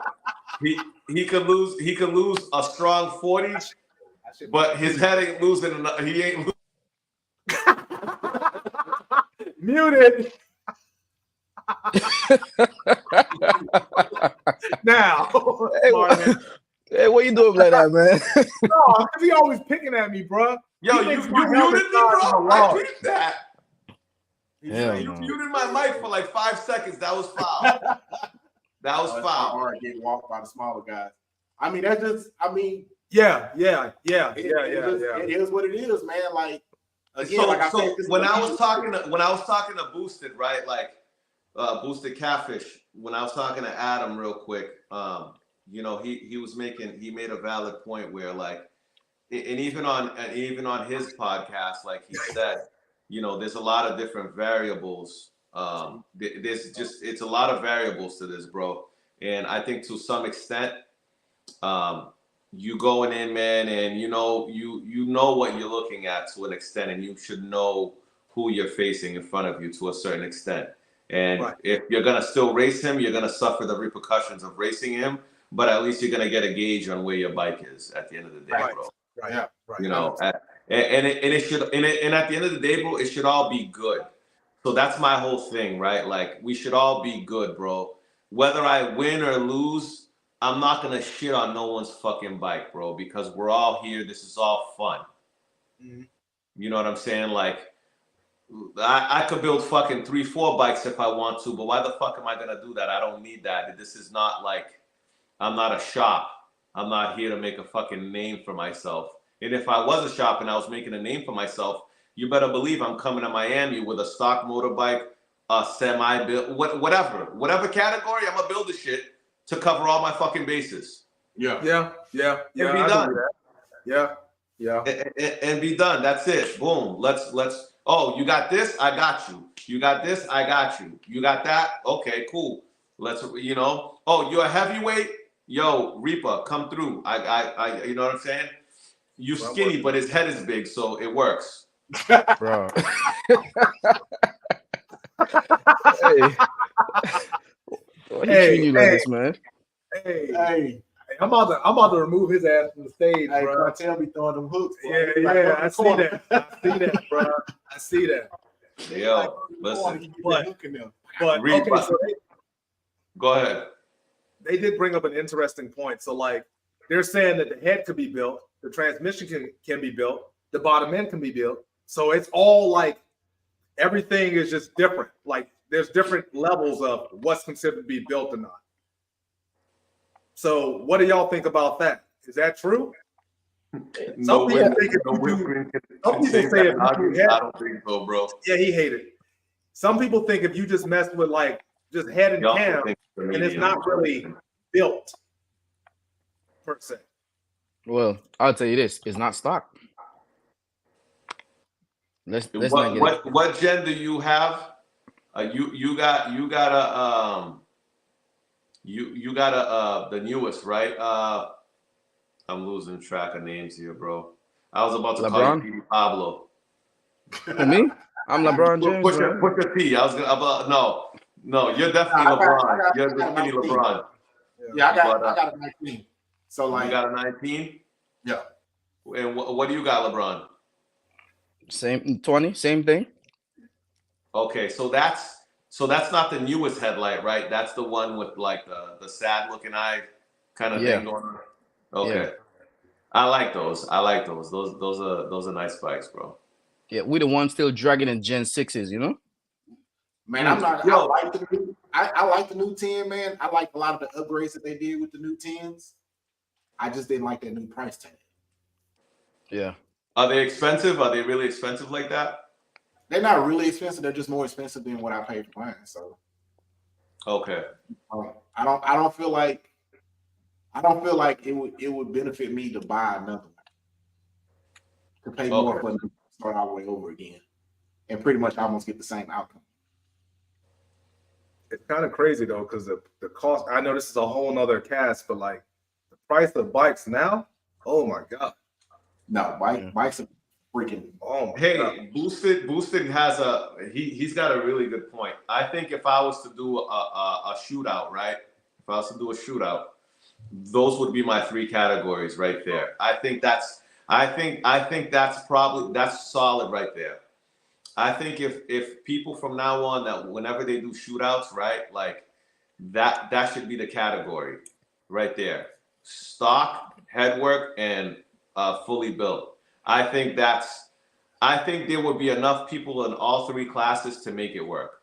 He could lose a strong 40, but his head ain't losing. He ain't muted. Now, hey, what you doing like that, man? No, because he always picking at me, bro. Yo, you muted me, bro. I did that. You muted my mic for like 5 seconds. That was foul. That was foul. Hard getting walked by the smaller guys. I mean, that's just. I mean, yeah. It is what it is, man. Like again, so when I was talking to Boosted, right? Like Boosted Catfish. When I was talking to Adam real quick, you know, he made a valid point where like, and even on his podcast, like he said, you know, there's a lot of different variables. It's a lot of variables to this, bro. And I think to some extent, you going in, man, and you know what you're looking at to an extent, and you should know who you're facing in front of you to a certain extent. And if you're gonna still race him, you're gonna suffer the repercussions of racing him, but at least you're gonna get a gauge on where your bike is at the end of the day, bro. Right. You know, and at the end of the day, bro, it should all be good. So that's my whole thing, right? Like we should all be good, bro. Whether I win or lose, I'm not gonna shit on no one's fucking bike, bro, because we're all here. This is all fun. Mm-hmm. You know what I'm saying? Like I could build fucking 3-4 bikes if I want to, but why the fuck am I gonna do that? I don't need that. This is not like, I'm not a shop. I'm not here to make a fucking name for myself. And if I was a shop and I was making a name for myself, you better believe I'm coming to Miami with a stock motorbike, a semi-build, whatever category, I'm gonna build the shit to cover all my fucking bases. Yeah. And be done. Yeah. And be done. That's it. Boom. Let's Oh, you got this? I got you. You got this? I got you. You got that? Okay, cool. Let's, you know. Oh, you're a heavyweight? Yo, Reaper, come through. You know what I'm saying? You skinny, but his head is big, so it works. Bro. Hey. Why he treating you like this, man? Hey, I'm about to remove his ass from the stage, Hey, bro. Cartel be throwing them hooks. Yeah, I see that. I see that, bro. I see that. Yo, listen. But Reaper. okay, so Go ahead. they did bring up an interesting point. So, like, they're saying that the head could be built, the transmission can be built, the bottom end can be built. So it's all like everything is just different. Like, there's different levels of what's considered to be built or not. So, what do y'all think about that? Is that true? Some people think if you do, some people say if you do head, I don't think so, bro. yeah, he hated it. Some people think if you just mess with like just head and cam, and it's not really built per se. Well, I'll tell you this: it's not stock. Let's not get it. What gen do you have? You got the newest, right? I'm losing track of names here, bro. I was about to call you P. Pablo. For me, I'm LeBron James. Push your P. I was gonna. No, you're definitely LeBron. You're the skinny LeBron. Yeah, I got a 19. So like, you got a 19. Yeah. And what do you got, LeBron? Same 20, same thing. Okay, so that's not the newest headlight, right? That's the one with like the sad looking eye kind of thing going on. Okay. Yeah. I like those. Those are nice bikes, bro. Yeah, we the ones still dragging in Gen 6s, you know? Man, I'm not. I like the new 10, man. I like a lot of the upgrades that they did with the new 10s. I just didn't like that new price tag. Yeah. Are they expensive? Are they really expensive like that? They're not really expensive. They're just more expensive than what I paid for mine. So. Okay. I don't feel like it would benefit me to buy another one. To pay more for them to start all the way over again, and pretty much almost get the same outcome. It's kind of crazy though, because the cost. I know this is a whole nother cast, but like the price of bikes now, oh my god. No, bikes are freaking. Oh my god. Boosted has he's got a really good point. I think if I was to do a shootout, right? If I was to do a shootout, those would be my three categories right there. I think that's solid right there. I think if people from now on, that whenever they do shootouts, right, like that should be the category right there. Stock, headwork, and fully built. I think there would be enough people in all three classes to make it work.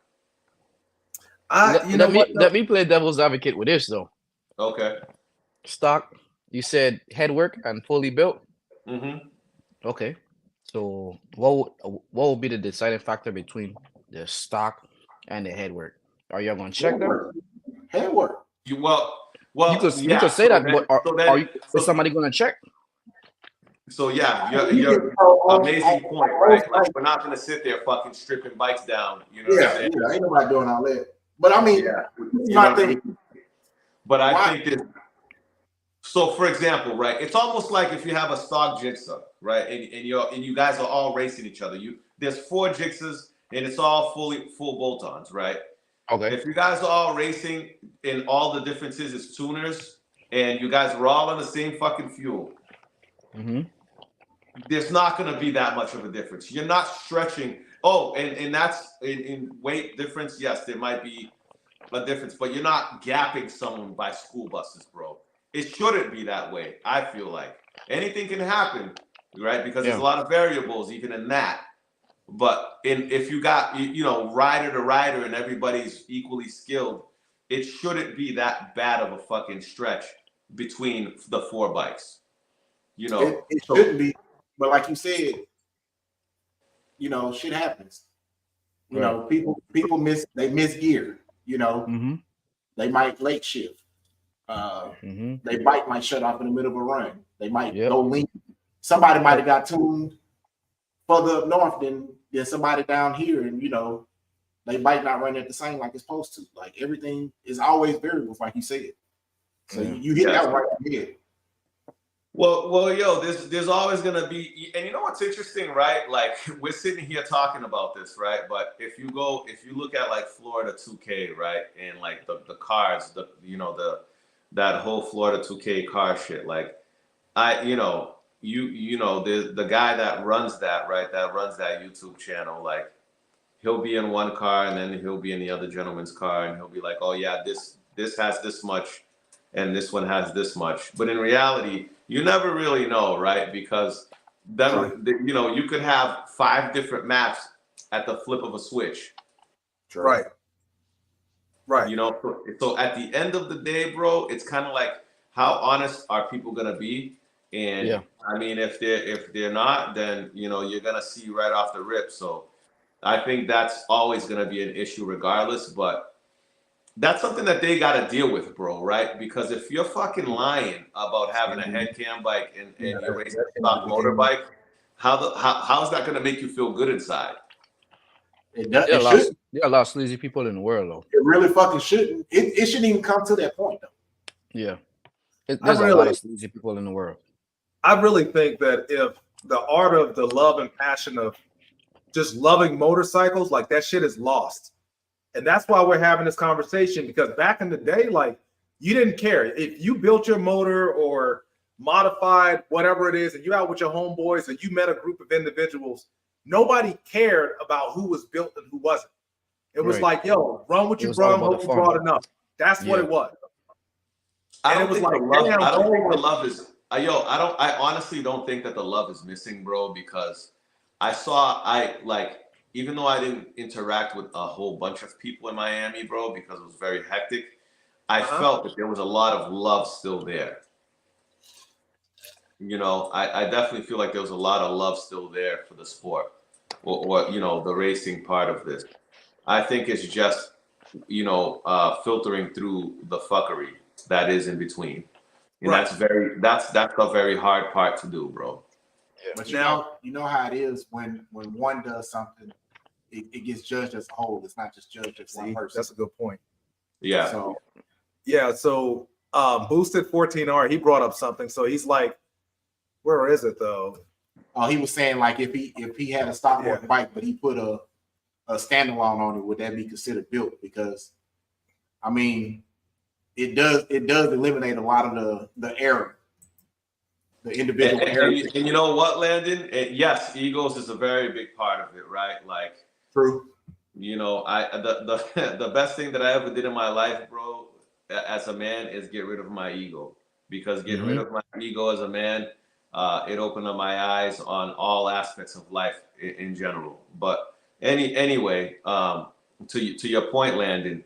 Let me play devil's advocate with this though. Okay. Stock, you said headwork and fully built. Mm-hmm. Okay. So what would be the deciding factor between the stock and the headwork? Are you going to check them? Headwork. Well, you could say that, but is somebody going to check? So yeah, you're amazing point, right? Like, we're not going to sit there fucking stripping bikes down. You know what I'm saying? Yeah, ain't nobody doing all that. But I mean, But I think that. So, for example, right, it's almost like if you have a stock jigsaw, right, and you guys are all racing each other. There's 4 jigsaws and it's all full bolt-ons, right? Okay. If you guys are all racing and all the differences is tuners and you guys are all on the same fucking fuel, there's not going to be that much of a difference. You're not stretching. Oh, and that's in weight difference. Yes, there might be a difference, but you're not gapping someone by school buses, bro. It shouldn't be that way. I feel like anything can happen, right? Because there's a lot of variables even in that. But if you got rider to rider and everybody's equally skilled, it shouldn't be that bad of a fucking stretch between the 4 bikes. It shouldn't be. But like you said, shit happens. You know, people miss gear. They might late shift. Their bike might shut off in the middle of a run. They might go lean. Somebody might have got tuned further up north than somebody down here, and they might not run at the same like it's supposed to. Like everything is always variables, like you said. So you hit that right in the head. Well, yo, there's always gonna be, and you know what's interesting, right? Like we're sitting here talking about this, right? But if you look at like Florida 2K, right, and like the cars, that whole Florida 2K car shit, like the guy that runs that, right, that runs that YouTube channel, like he'll be in one car and then he'll be in the other gentleman's car and he'll be like, oh yeah, this has this much and this one has this much. But in reality, you never really know, right? Because you could have 5 different maps at the flip of a switch. Right. So at the end of the day, bro, it's kind of like, how honest are people gonna be? And I mean, if they're not, then you're gonna see right off the rip. So I think that's always gonna be an issue regardless, but that's something that they got to deal with, bro, right? Because if you're fucking lying about having a head cam bike and you're racing a stock motorbike, how's that going to make you feel good inside? There are a lot of sleazy people in the world, though. It really fucking shouldn't. It shouldn't even come to that point, though. Yeah. There's a lot of sleazy people in the world. I really think that if the art of the love and passion of just loving motorcycles, like that shit is lost. And that's why we're having this conversation, because back in the day, like you didn't care if you built your motor or modified whatever it is and you out with your homeboys and you met a group of individuals, nobody cared about who was built and who wasn't. It was like, yo, run what you brought, hope you brought enough. That's what it was. I don't think the love is I honestly don't think that the love is missing, bro, because even though I didn't interact with a whole bunch of people in Miami, bro, because it was very hectic, I felt that there was a lot of love still there. I definitely feel like there was a lot of love still there for the sport or the racing part of this. I think it's just, filtering through the fuckery that is in between. And that's a very hard part to do, bro. But you know how it is when one does something, it gets judged as a whole. It's not just judged as one person. That's a good point. Yeah. So Boosted 14R, he brought up something. So he's like, where is it though? He was saying like if he had a stock bike, but he put a standalone on it, would that be considered built? Because I mean, it does eliminate a lot of the error. The individual and you know what, Landon? Yes, egos is a very big part of it, right? Like, true. The best thing that I ever did in my life, bro, as a man, is get rid of my ego. Because getting rid of my ego as a man, it opened up my eyes on all aspects of life in general. But anyway, to your point, Landon,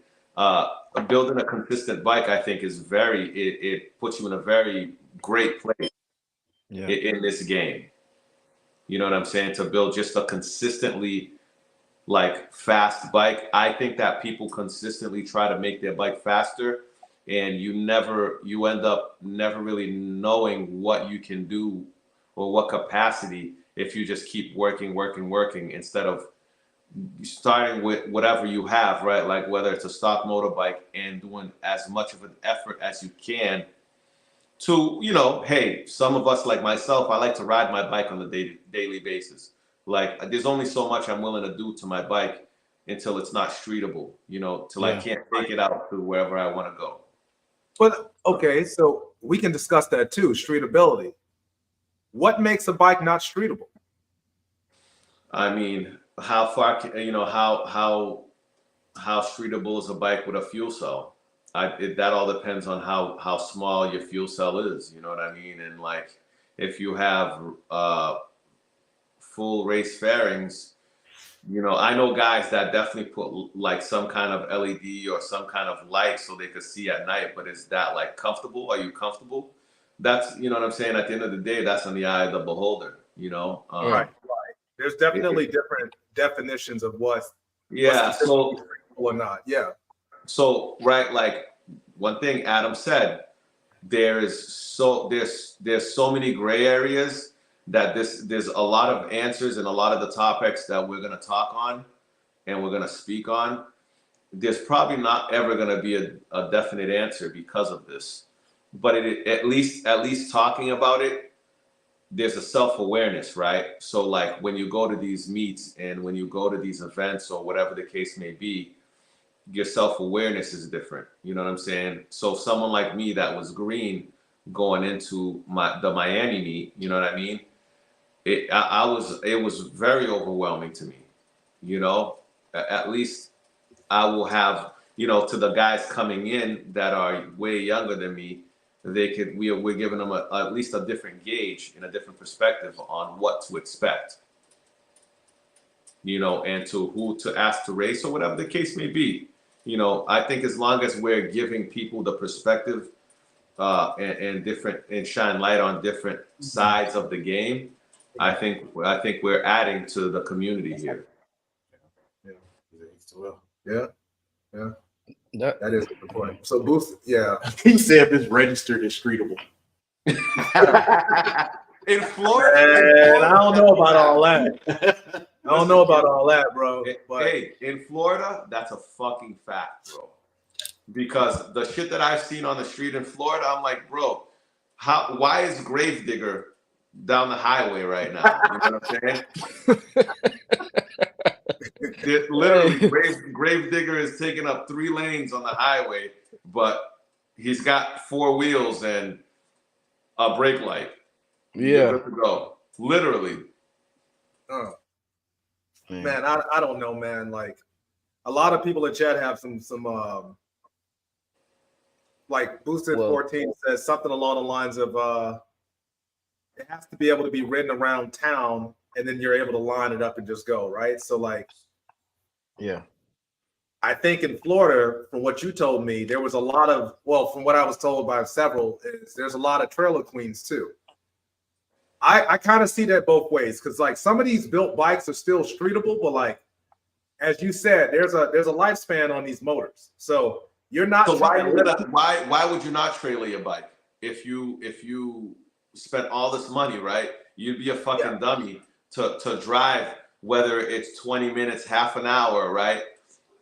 building a consistent bike, I think, is it puts you in a very great place. In this game, you know what I'm saying? To build just a consistently like fast bike. I think that people consistently try to make their bike faster, and you end up never really knowing what you can do or what capacity if you just keep working instead of starting with whatever you have, right? Like whether it's a stock motorbike and doing as much of an effort as you can to, hey, some of us like myself, I like to ride my bike on a daily basis. Like there's only so much I'm willing to do to my bike until it's not streetable, till I can't take it out to wherever I want to go. But okay, so we can discuss that too, streetability. What makes a bike not streetable? I mean, how far, how streetable is a bike with a fuel cell? That all depends on how small your fuel cell is, you know what I mean? And like, if you have full race fairings, I know guys that definitely put like some kind of LED or some kind of light so they could see at night, but is that like comfortable? Are you comfortable? That's, you know what I'm saying? At the end of the day, that's on the eye of the beholder, Right. There's definitely different definitions of what's so or not. Yeah. So, right, like one thing Adam said, there's so many gray areas that there's a lot of answers and a lot of the topics that we're going to talk on and we're going to speak on. There's probably not ever going to be a definite answer because of this, but at least talking about it, there's a self-awareness, right? So like when you go to these meets and when you go to these events or whatever the case may be, your self-awareness is different. You know what I'm saying? So someone like me that was green going into the Miami meet, you know what I mean? It was very overwhelming to me. You know, at least I will have, you know, to the guys coming in that are way younger than me, we're giving them at least a different gauge and a different perspective on what to expect, you know, and to who to ask to race or whatever the case may be. You know, I think as long as we're giving people the perspective and shine light on different sides of the game, I think we're adding to the community here. Yeah. That That is a good point. So boost, yeah. He said it's registered as streetable. In Florida, And I don't know about all that. I don't know about all that, bro. But hey, in Florida, that's a fucking fact, bro. Because the shit that I've seen on the street in Florida, I'm like, bro, why is Gravedigger down the highway right now? You know what I'm saying? Literally, Gravedigger is taking up 3 lanes on the highway, but he's got 4 wheels and a brake light. yeah. Good to go. Literally. man, I don't know, man. Like a lot of people in chat have some like Boosted 14 says something along the lines of it has to be able to be ridden around town and then you're able to line it up and just go, right? So like Yeah. I think in Florida, from what you told me, there was a lot of, well, from what I was told by several, is there's a lot of trailer queens too. I kind of see that both ways because like some of these built bikes are still streetable, but like as you said, there's a lifespan on these motors. So you're not. So why would you not trailer your bike if you spent all this money, right? You'd be a fucking dummy to drive, whether it's 20 minutes, half an hour, right?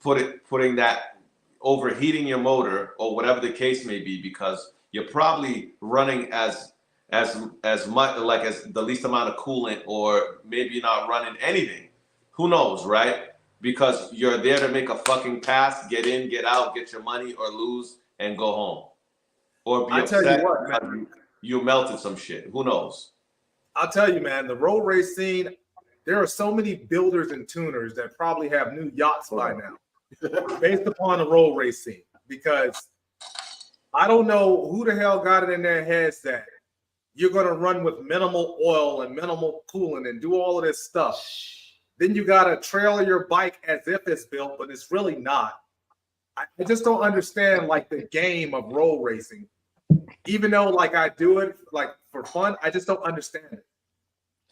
Putting that overheating your motor or whatever the case may be, because you're probably running as much, like as the least amount of coolant, or maybe you're not running anything. Who knows, right? Because you're there to make a fucking pass, get in, get out, get your money, or lose and go home, or be upset because you melted some shit. Who knows? I'll tell you, man, the road race scene, there are so many builders and tuners that probably have new yachts by now based upon the road race scene, because I don't know who the hell got it in their heads that you're going to run with minimal oil and minimal coolant and do all of this stuff. Then you got to trailer your bike as if it's built, but it's really not. I just don't understand like the game of road racing. Even though like I do it like for fun, I just don't understand it.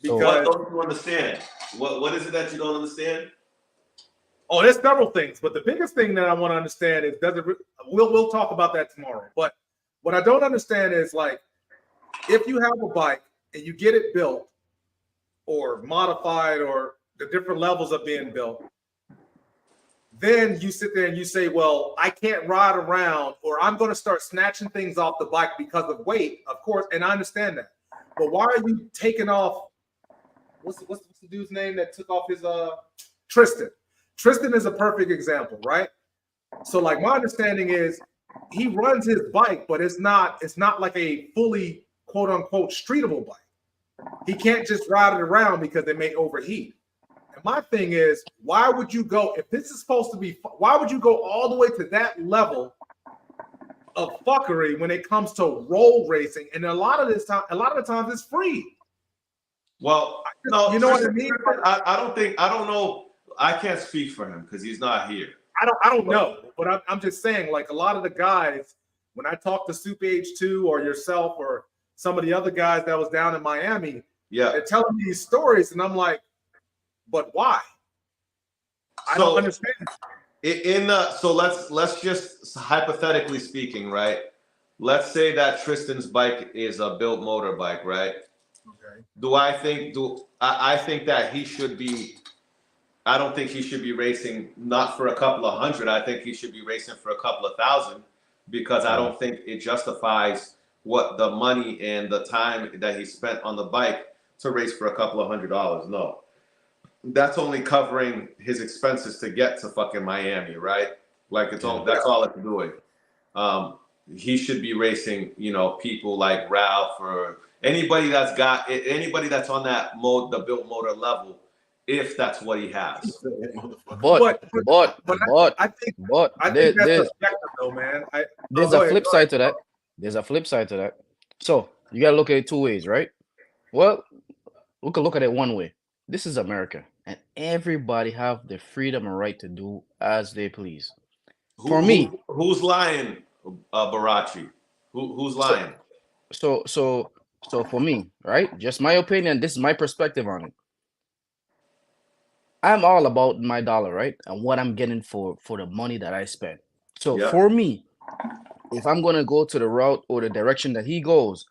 Because what don't you understand? What is it that you don't understand? Oh, there's several things, but the biggest thing that I want to understand is we'll talk about that tomorrow. But what I don't understand is like if you have a bike and you get it built or modified or the different levels of being built, then you sit there and you say, well, I can't ride around, or I'm going to start snatching things off the bike because of weight, of course, and I understand that. But why are you taking off, what's the dude's name that took off his, Tristan. Tristan is a perfect example, right? So like my understanding is he runs his bike, but it's not like a fully quote unquote streetable bike. He can't just ride it around because it may overheat. And my thing is, why would you go, if this is supposed to be, why would you go all the way to that level of fuckery when it comes to road racing? And a lot of the times it's free. Well, no, you know what I mean? I don't know. I can't speak for him because he's not here. I don't know, but I'm just saying, like a lot of the guys, when I talk to Soup H2 or yourself or some of the other guys that was down in Miami, they're telling me these stories, and I'm like, but why? I don't understand. So let's just hypothetically speaking, right? Let's say that Tristan's bike is a built motor bike, right? Okay. I think that he should be. I don't think he should be racing not for a couple of hundred. I think he should be racing for a couple of thousand because I don't think it justifies what the money and the time that he spent on the bike to race for a couple of $100. No, that's only covering his expenses to get to fucking Miami, right? Like it's all that's all it's doing. He should be racing, people like Ralph or anybody that's on that mode, the built motor level, if that's what he has. But I think there's that's subjective though, man. there's a flip side to that. There's a flip side to that. So you gotta look at it two ways, right? Well, we could look at it one way. This is America, and everybody have the freedom and right to do as they please. For me, who's lying, Barachi? Who's lying? So for me, right? Just my opinion. This is my perspective on it. I'm all about my dollar, right? And what I'm getting for the money that I spend. So Yeah. for me, if I'm gonna go to the route or the direction that he goes,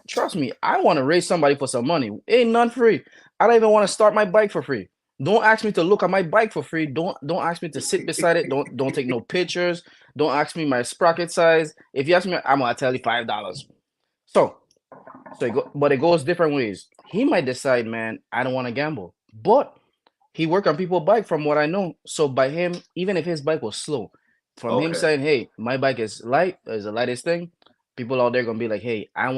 trust me, I want to raise somebody for some money. Ain't none free. I don't even want to start my bike for free. Don't ask me to look at my bike for free. Don't ask me to sit beside it. Don't take no pictures. Don't ask me my sprocket size. If you ask me, I'm gonna tell you $5. So but it goes different ways. He might decide, man, I don't want to gamble, but he work on people's bike from what I know. So by him, even if his bike was slow, from him saying, hey, my bike is light, is the lightest thing, people out there gonna be like, hey, I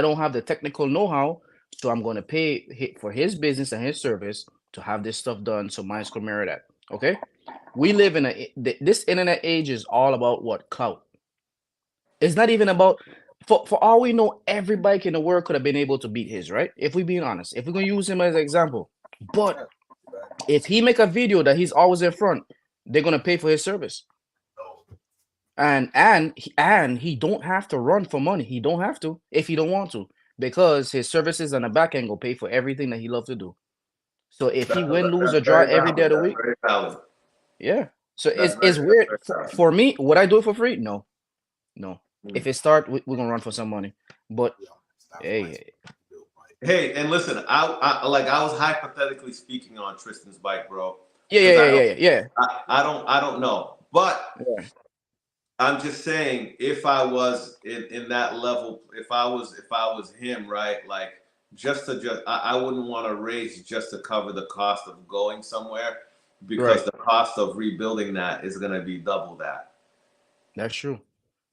don't have the technical know-how, so I'm gonna pay for his business and his service to have this stuff done so mine's could mirror that. Okay. We live in this internet age is all about what? Clout. It's not even about for all we know, every bike in the world could have been able to beat his, right? If we're being honest, if we're gonna use him as an example. But if he make a video that he's always in front, they're gonna pay for his service. And he don't have to run for money. He don't have to if he don't want to, because his services on the back end will pay for everything that he loves to do. So if he win, lose, or draw every day of the week, yeah. So it's weird for me. Would I do it for free? No. If it start, we're gonna run for some money. But hey, and listen, I was hypothetically speaking on Tristan's bike, bro. Yeah. I don't know, but I'm just saying, if I was in that level, if I was him, right? Like I wouldn't want to race just to cover the cost of going somewhere, because the cost of rebuilding that is gonna be double that. That's true.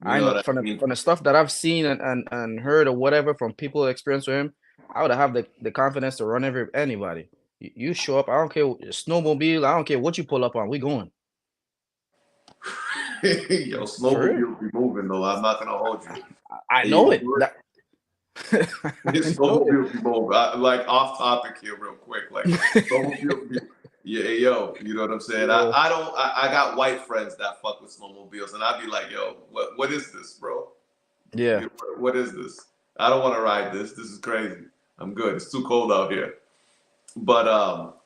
I know from the stuff that I've seen and heard or whatever from people experience with him, I would have the confidence to run anybody. You show up, I don't care, snowmobile, I don't care what you pull up on, we going. Yo, snowmobile be moving though. I'm not gonna hold you. I know it. Snowmobile be moving. Like off topic here, real quick. Like snowmobile be, you know what I'm saying? Yeah. I got white friends that fuck with snowmobiles, and I'd be like, yo, what is this, bro? Yeah. What is this? I don't want to ride this. This is crazy. I'm good. It's too cold out here. But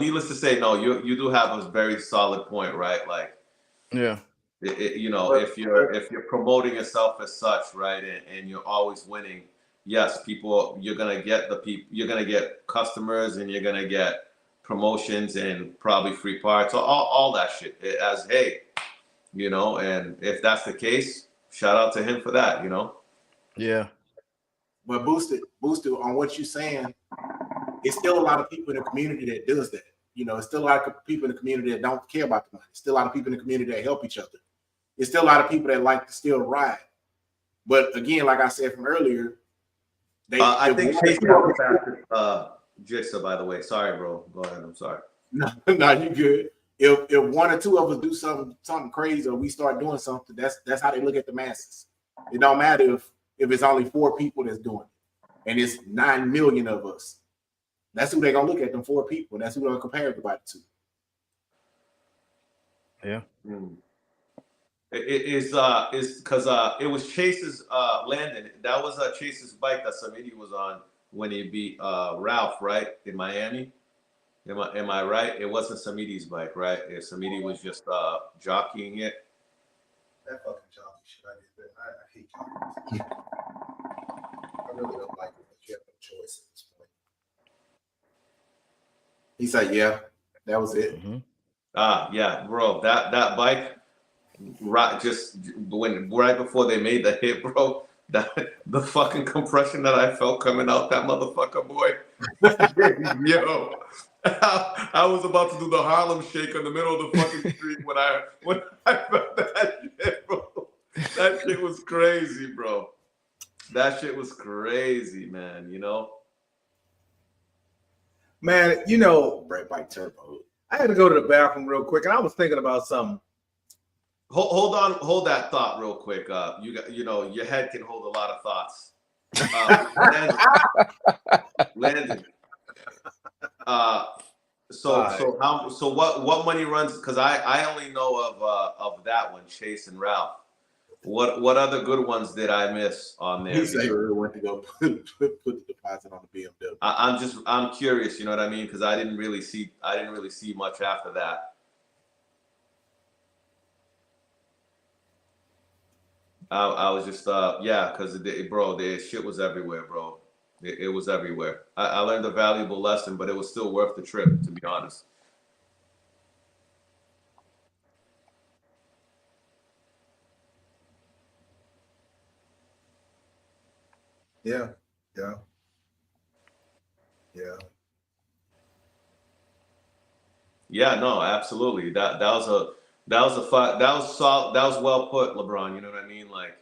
needless to say, no, you do have a very solid point, right? Like, yeah. If you're promoting yourself as such, right, and you're always winning, yes, you're gonna get customers, and you're gonna get promotions and probably free parts, all that shit. And if that's the case, shout out to him for that, Yeah. But boosted on what you're saying, it's still a lot of people in the community that does that. It's still a lot of people in the community that don't care about the money. It's still a lot of people in the community that help each other. It's still a lot of people that like to still ride. But again, like I said from earlier, I think Jigsaw, by the way. Sorry, bro. Go ahead. I'm sorry. No, you good. If one or two of us do something crazy, or we start doing something, that's how they look at the masses. It don't matter if it's only 4 people that's doing it, and it's 9 million of us. That's who they're gonna look at, them 4 people. That's who they're gonna compare everybody to. Yeah. It is because it was Chase's Landon. That was Chase's bike that Samidi was on when he beat Ralph, right, in Miami. Am I right? It wasn't Samidi's bike, right? Samidi was just jockeying it. That fucking jockey shit I hate jockeys. I really don't like it, but you have no choice at this point. He said, "Yeah, that was it." Mhm. Yeah, bro. That bike, right? Just right before they made the hit, bro. The fucking compression that I felt coming out that motherfucker, boy. Yo, I was about to do the Harlem Shake in the middle of the fucking street when I felt that shit, bro. That shit was crazy, bro. That shit was crazy, man. You know. Man, you know, Red Bike Turbo. I had to go to the bathroom real quick, and I was thinking about something. Hold that thought real quick. You know, your head can hold a lot of thoughts. Landon. So what money runs? Because I only know of that one, Chase and Ralph. What other good ones did I miss on there? He said he really went to go put the deposit on the BMW. I'm curious. You know what I mean? Because I didn't really see much after that. I was just yeah, because bro, the shit was everywhere, bro. It was everywhere. I learned a valuable lesson, but it was still worth the trip, to be honest. Yeah. Yeah, no, absolutely. That was well put, LeBron. You know what I mean? Like,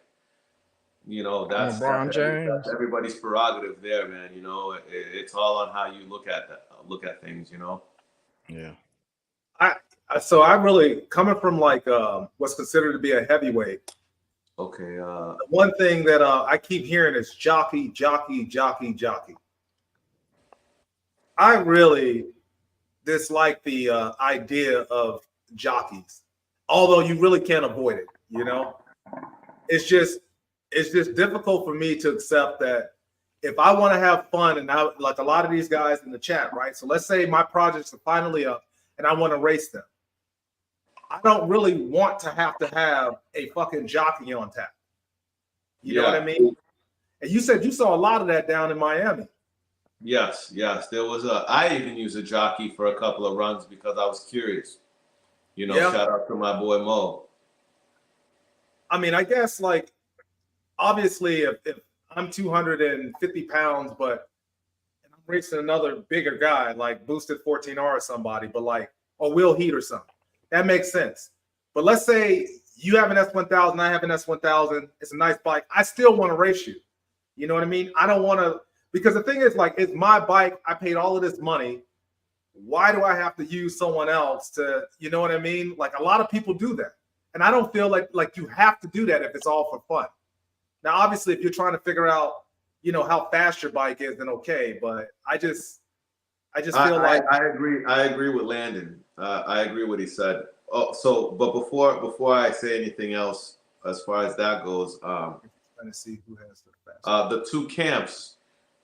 you know, that's LeBron James. everybody's prerogative there, man. You know, it's all on how you look at things. You know. Yeah. So I really coming from like what's considered to be a heavyweight. Okay. One thing that I keep hearing is jockey. I really dislike the idea of jockeys, although you really can't avoid it. You know, it's just difficult for me to accept that if I want to have fun, and I like a lot of these guys in the chat, right? So let's say my projects are finally up and I want to race them. I don't really want to have a fucking jockey on tap. You know what I mean? And you said you saw a lot of that down in Miami. Yes. There was I even used a jockey for a couple of runs because I was curious. You know, shout out to my boy Mo. I mean, I guess like obviously if I'm 250 pounds, but and I'm racing another bigger guy like boosted 14R or somebody, but like or Will Heat or something, that makes sense. But let's say you have an S1000, I have an S1000. It's a nice bike. I still want to race you. You know what I mean? I don't want to, because the thing is like, it's my bike. I paid all of this money. Why do I have to use someone else to, you know what I mean? Like a lot of people do that. And I don't feel like you have to do that if it's all for fun. Now, obviously, if you're trying to figure out, you know, how fast your bike is, then okay. But I just feel like I agree with Landon. I agree with what he said. Oh, so but before I say anything else as far as that goes, trying to see who has the fast. the two camps.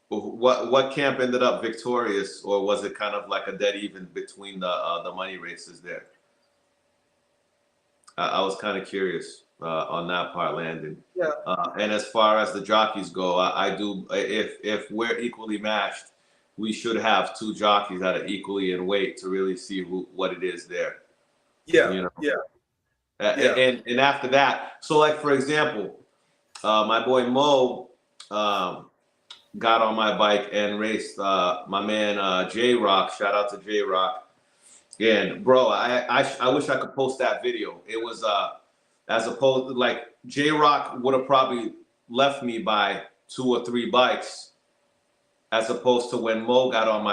What camp ended up victorious, or was it kind of like a dead even between the money races there? I was kind of curious on that part, Landon. Yeah. And as far as the jockeys go, I do. If we're equally matched, we should have two jockeys that are equally in weight to really see what it is there. Yeah. You know? Yeah. And after that, so like for example, my boy Mo got on my bike and raced my man J Rock. Shout out to J Rock. And bro, I wish I could post that video. It was as opposed to like J Rock would have probably left me by 2 or 3 bikes, as opposed to when Mo got on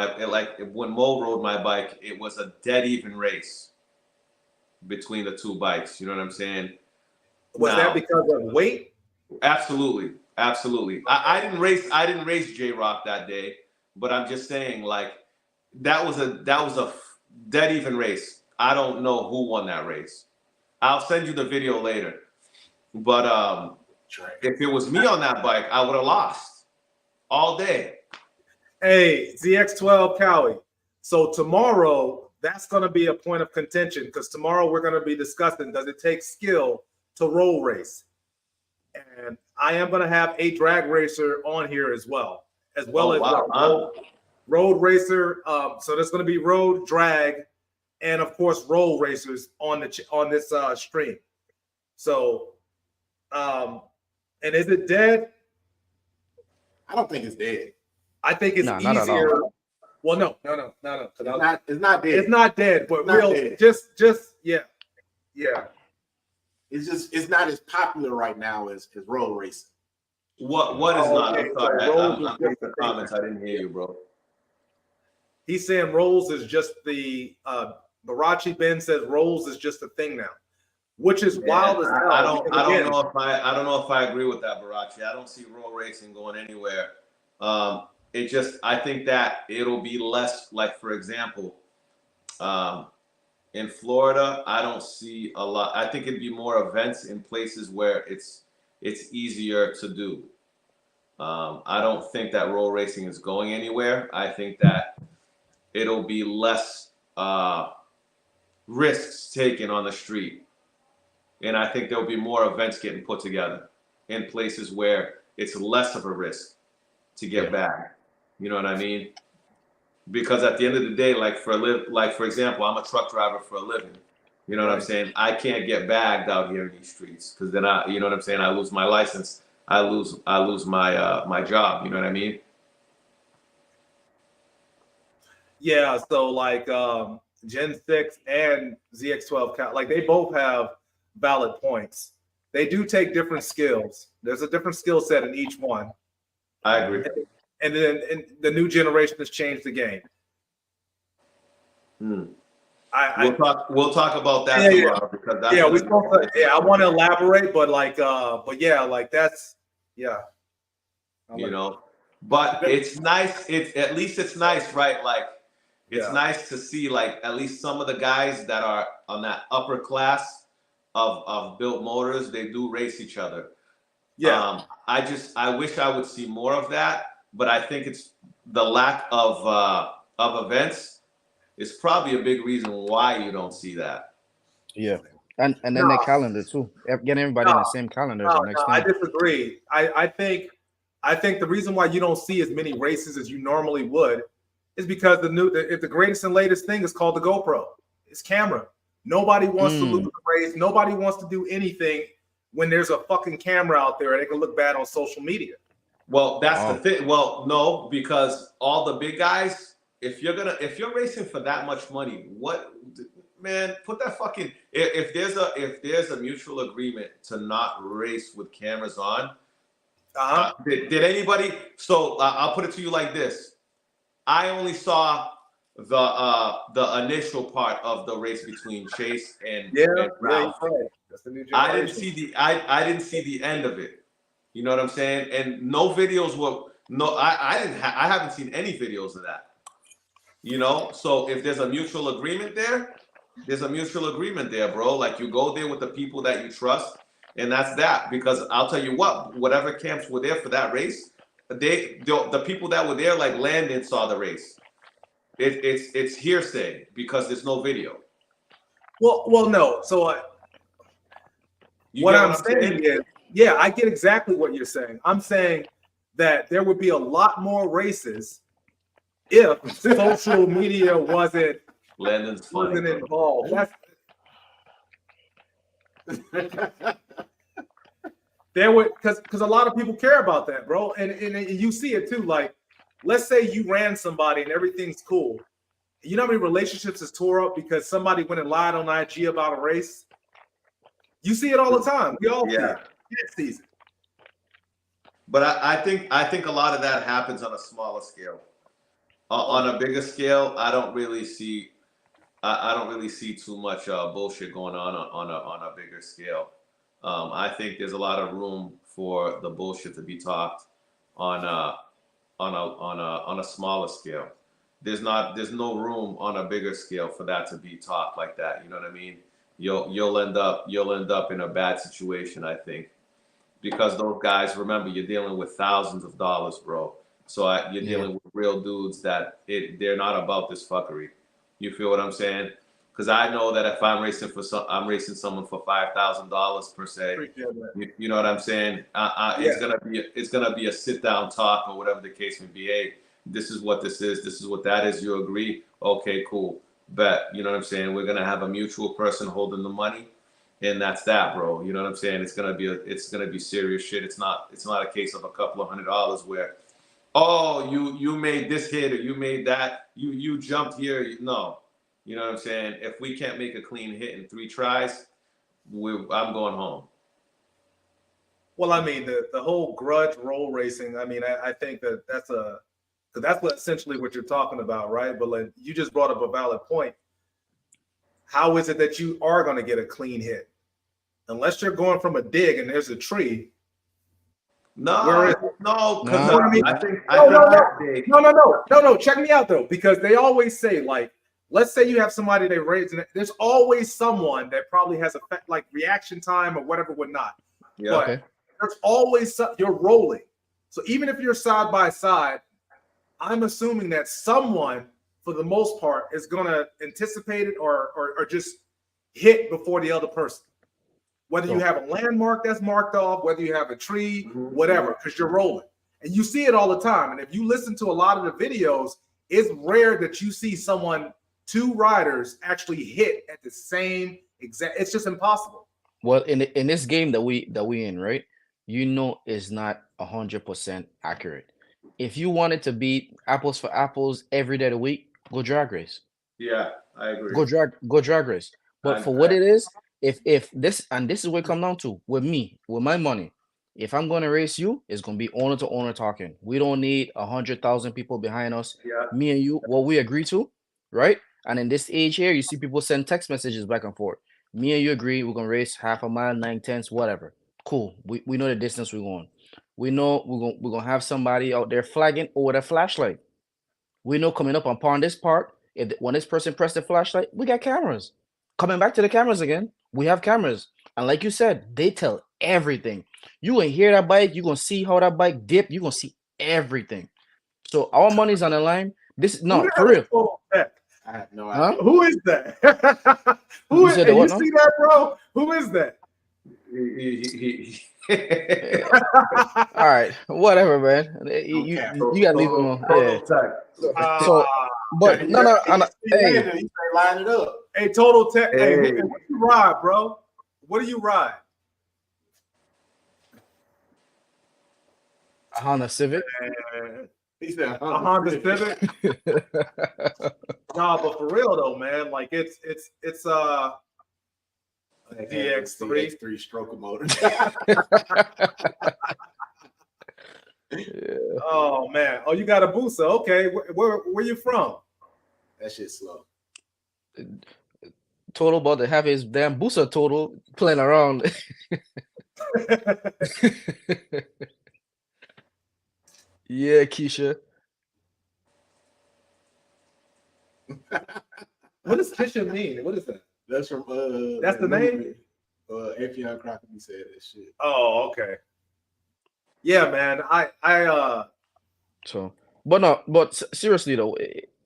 when Mo rode my bike, it was a dead even race between the 2 bikes. You know what I'm saying? Was that because of weight? Absolutely. I didn't race J Rock that day, but I'm just saying like that was a dead even race. I don't know who won that race. I'll send you the video later. But if it was me on that bike, I would have lost all day. Hey, ZX12 Cowie. So tomorrow, that's going to be a point of contention because tomorrow we're going to be discussing, does it take skill to roll race? And I am going to have a drag racer on here as well as well as road racer. So there's going to be road, drag, and of course roll racers on this stream. So, and is it dead? I don't think it's dead. I think it's No, not at easier. all. Well, no. It's not dead. It's not dead, but Not real, dead. just yeah. It's not as popular right now as road racing. What is not? Okay, I'm sorry. so rolls I'm is reading just the the comments. I didn't hear you, bro. He's saying rolls is just the Barachi Ben says rolls is just a thing now, which is wild as hell. I don't know if I agree with that, Barachi. I don't see roll racing going anywhere. I think that it'll be less, like, for example, in Florida, I don't see a lot. I think it'd be more events in places where it's easier to do. I don't think that roll racing is going anywhere. I think that it'll be less risks taken on the street. And I think there'll be more events getting put together in places where it's less of a risk to get back. You know what I mean? Because at the end of the day, like for example, I'm a truck driver for a living. You know what I'm saying? I can't get bagged out here in these streets because then you know what I'm saying? I lose my license. I lose my my job. You know what I mean? Yeah. So like Gen 6 and ZX12, like they both have valid points. They do take different skills. There's a different skill set in each one. I agree. And then the new generation has changed the game. We'll talk about that tomorrow because that's I want to elaborate, but that's you know, but it's nice. At least it's nice, right? Like it's nice to see like at least some of the guys that are on that upper class of built motors, they do race each other. Yeah. I wish I would see more of that, but I think it's the lack of events is probably a big reason why you don't see that. Yeah. And then the calendar too. Getting everybody in the same calendar is the next thing. I disagree. I think the reason why you don't see as many races as you normally would is because the greatest and latest thing is called the GoPro. It's camera. Nobody wants to lose the race. Nobody wants to do anything when there's a fucking camera out there and it can look bad on social media. Well, that's the thing. Well, no, because all the big guys, if you're racing for that much money, put that fucking if there's a mutual agreement to not race with cameras on. Did anybody? So I'll put it to you like this: I only saw the initial part of the race between Chase and Ralph. That's the new generation. I didn't see the end of it. You know what I'm saying? And no videos were I haven't seen any videos of that. You know, so if there's a mutual agreement there, there's a mutual agreement there, bro. Like you go there with the people that you trust, and that's that. Because I'll tell you what, whatever camps were there for that race, the people that were there, like Landon saw the race. It's hearsay because there's no video. Well, no. So what I'm saying is, yeah, I get exactly what you're saying. I'm saying that there would be a lot more races if social media wasn't involved. There would because a lot of people care about that, bro, and you see it too. Like, let's say you ran somebody and everything's cool. You know how many relationships is tore up because somebody went and lied on IG about a race? You see it all the time. We all see it. Next season. But I think a lot of that happens on a smaller scale. On a bigger scale, I don't really see too much bullshit going on a bigger scale. I think there's a lot of room for the bullshit to be talked on a smaller scale. There's no room on a bigger scale for that to be talked like that. You know what I mean? You'll end up in a bad situation, I think, because those guys, remember, you're dealing with thousands of dollars, bro. So you're dealing with real dudes that they're not about this fuckery. You feel what I'm saying? because I know that if I'm racing I'm racing someone for $5,000 per se. You know what I'm saying? It's gonna be a sit down talk or whatever the case may be. Hey, this is what this is. This is what that is. You agree? Okay, cool. Bet. You know what I'm saying? We're gonna have a mutual person holding the money, and that's that, bro. You know what I'm saying? It's gonna be serious shit. It's not a case of a couple of $100 where, oh, you made this hit or you made that. You jumped here. No. You know what I'm saying? If we can't make a clean hit in 3 tries, I'm going home. Well, I mean, the whole grudge roll racing. I mean, I think that's what essentially what you're talking about, right? But like, you just brought up a valid point. How is it that you are going to get a clean hit? Unless you're going from a dig and there's a tree. No. Check me out though, because they always say, like, let's say you have somebody they raise, and there's always someone that probably has a like reaction time or whatever would not. Yeah. But there's always you're rolling. So even if you're side by side, I'm assuming that someone, for the most part, is gonna anticipate it or just hit before the other person. Whether you have a landmark that's marked off, whether you have a tree, whatever, because you're rolling. And you see it all the time. And if you listen to a lot of the videos, it's rare that you see someone, 2 riders actually hit at the same exact. It's just impossible. Well, in this game that we in, right? You know, it's not 100% accurate. If you wanted to beat apples for apples every day of the week, go drag race. Yeah, I agree. Go drag race. But for what it is, if this is what it come down to with me, with my money. If I'm going to race you, it's going to be owner to owner talking. We don't need 100,000 people behind us. Yeah. Me and you, what we agree to, right? And in this age here, you see people send text messages back and forth. Me and you agree we're going to race half a mile, 9/10, whatever. Cool. We know the distance we're going. We know we're going to have somebody out there flagging over the flashlight. We know coming up upon this part, when this person pressed the flashlight, we got cameras. Coming back to the cameras again, we have cameras. And like you said, they tell everything. You gonna hear that bike, you're gonna see how that bike dip, you're gonna see everything. So our money's on the line. This no for real. I have no idea. Huh? Who is that? Who is that? You see that, bro? Who is that? All right, whatever, man. You gotta leave him alone. Yeah. So, but no. Hey, line it up. Hey, total tech. Hey, what do you ride, bro? What do you ride? A Honda Civic. He said a Honda Civic. Nah, but for real though, man, like it's DX3 stroker motor. Yeah. Oh man. Oh, you got a Busa. Okay. Where you from? That shit's slow. Total about to have his damn Busa total playing around. Yeah, Keisha. What does Keisha mean? What is that? That's from that's the name? Afion Crockett said that shit. Oh, okay. Yeah, man. So, but seriously though,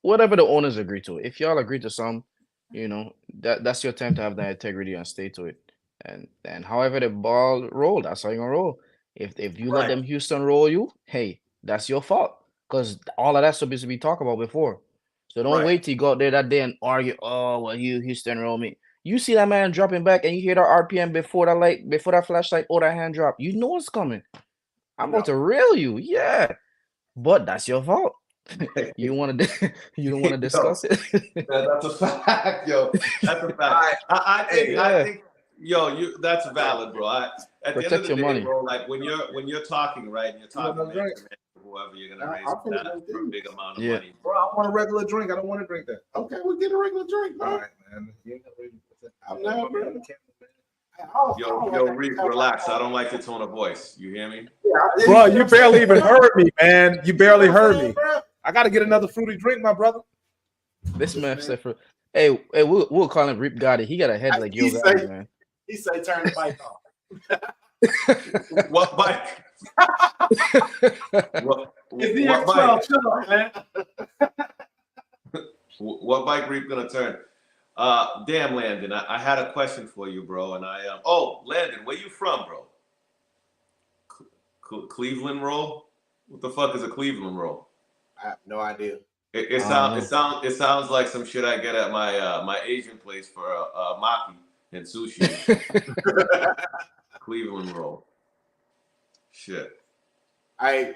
whatever the owners agree to, if y'all agree to some, you know, that's your time to have that integrity and stay to it. And however the ball roll, that's how you're gonna roll. If you let them Houston roll you, hey, that's your fault. Because all of that's supposed to be talked about before. So don't wait till you go out there that day and argue, oh well, Houston roll me. You see that man dropping back and you hear the RPM before that flashlight or that hand drop, you know it's coming. I'm about to rail you, yeah. But that's your fault. You don't want to discuss it. That's a fact, yo. That's a fact. I think, yo, that's valid, bro. At the end of the day, money, bro. Like when you're talking, right, and you're talking to whoever you're gonna raise that for a big amount of money. Bro, I want a regular drink. I don't want to drink that. Okay, we'll get a regular drink, bro. All right, man. I'm not, bro. Yo, Reef, relax. I don't like your tone of voice. You hear me? Yeah, bro, you barely even heard me, man. You barely heard me. I got to get another fruity drink, my brother. This man said for we'll call him Rip Gotti. He got a head like Yo Gotti, man. He said turn the bike off. What bike? What bike? What bike Reef gonna turn? Damn, Landon, I had a question for you, bro. And Landon, where you from, bro? Cleveland roll? What the fuck is a Cleveland roll? I have no idea. It sounds like some shit I get at my Asian place for maki and sushi. Cleveland roll. Shit.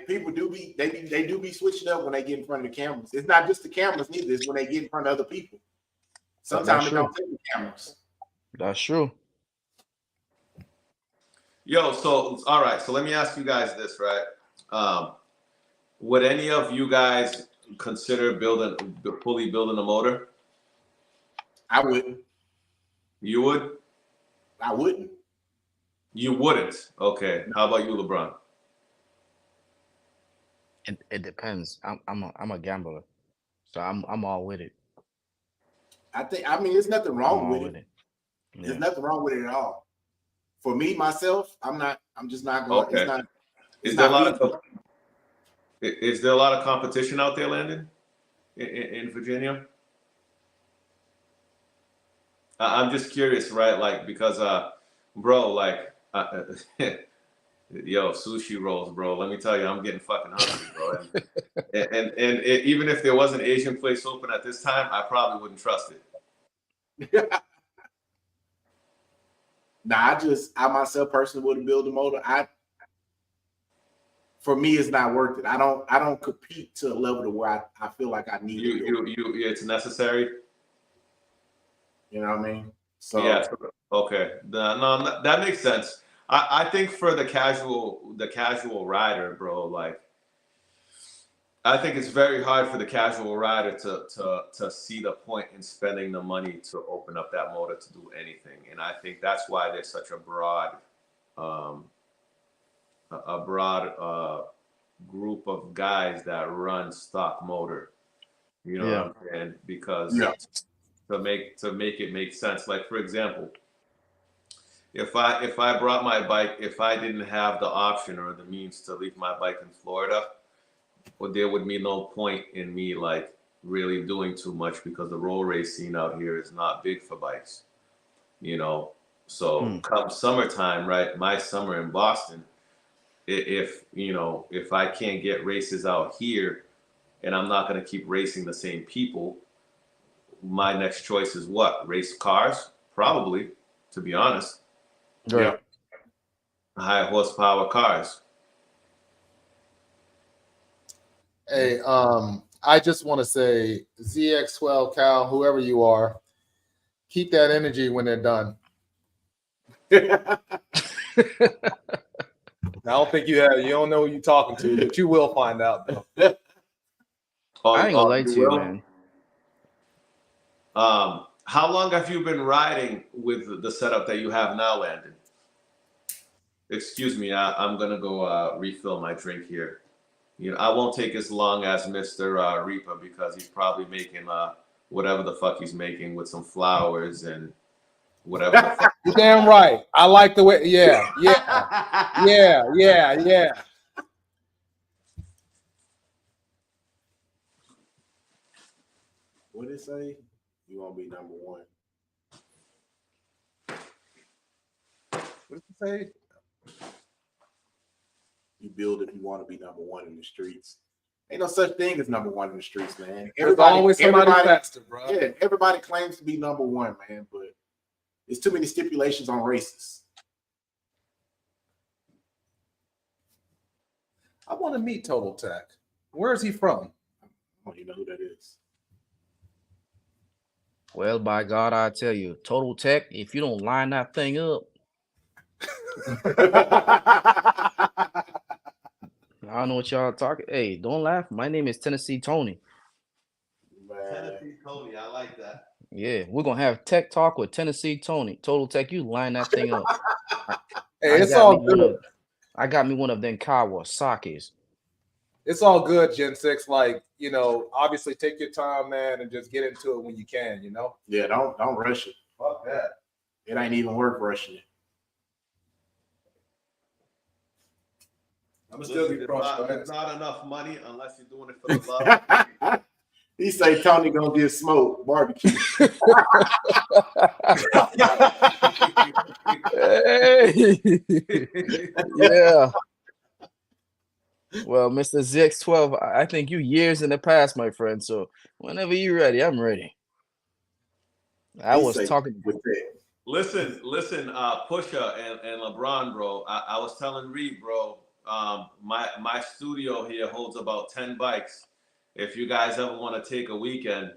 People do be switching up when they get in front of the cameras. It's not just the cameras neither. It's when they get in front of other people. Sometimes they don't take the cameras. That's true. Yo, so all right. So let me ask you guys this, right? Would any of you guys consider fully building a motor? I wouldn't. You would? I wouldn't. You wouldn't. Okay. How about you, LeBron? It depends. I'm a gambler, so I'm all with it. I mean, there's nothing wrong with it. Yeah. There's nothing wrong with it at all. For me, myself, I'm just not going. Okay. Is there a lot of competition out there, Landon, in Virginia? I'm just curious, right? Like, because, bro, like, yo, sushi rolls, bro. Let me tell you, I'm getting fucking hungry, bro. And even if there was an Asian place open at this time, I probably wouldn't trust it. Nah, I myself personally wouldn't build a motor. For me, it's not worth it. I don't compete to a level to where I feel like I need it's necessary. You know what I mean? So yeah, okay. No, that makes sense. I think for the casual rider, bro, like I think it's very hard for the casual rider to see the point in spending the money to open up that motor to do anything. And I think that's why there's such a broad group of guys that run stock motor. You know what I'm saying? Because to make it make sense. Like, for example, if I brought my bike, if I didn't have the option or the means to leave my bike in Florida, well, there would be no point in me like really doing too much because the roll race scene out here is not big for bikes, you know. So come summertime, right? My summer in Boston, if I can't get races out here, and I'm not going to keep racing the same people, my next choice is what? Race cars, probably, to be honest. Right. Yeah. High horsepower cars. Hey, I just want to say, ZX12 Cal, whoever you are, keep that energy when they're done. I don't think you don't know who you're talking to, but you will find out though. I ain't gonna lie to you, man. How long have you been riding with the setup that you have now, Landon? Excuse me, I'm gonna go refill my drink here. You know, I won't take as long as Mr. Reaper because he's probably making whatever the fuck he's making with some flowers and whatever the fuck. You're damn right. I like the way. Yeah. What did it say? You won't be number one. What did you say? You build if you want to be number one in the streets. Ain't no such thing as number one in the streets, man. There's always somebody faster, bro. Yeah, everybody claims to be number one, man, but there's too many stipulations on races. I want to meet Total Tech. Where is he from? I don't even know who that is. Well, by God, I tell you, Total Tech, if you don't line that thing up, I don't know what y'all talking. Hey, don't laugh. My name is Tennessee Tony. Tennessee Tony, I like that. Yeah, we're gonna have tech talk with Tennessee Tony. Total Tech, you line that thing up. Hey, it's all good. I got me one of them Kawasaki's. It's all good, Gen 6. Like, you know, obviously take your time, man, and just get into it when you can, you know? Yeah, don't rush it. Fuck that. It ain't even worth rushing it. I'm still Listen, be crushed. there's not enough money unless you're doing it for the love. He say Tony gonna get smoked barbecue. Hey. Yeah. Well, Mr. ZX12, I think you years in the past, my friend. So whenever you're ready, I'm ready. I He was say, talking. with that. Listen, Pusha and LeBron, bro. I was telling Reed, bro. My studio here holds about 10 bikes. If you guys ever want to take a weekend,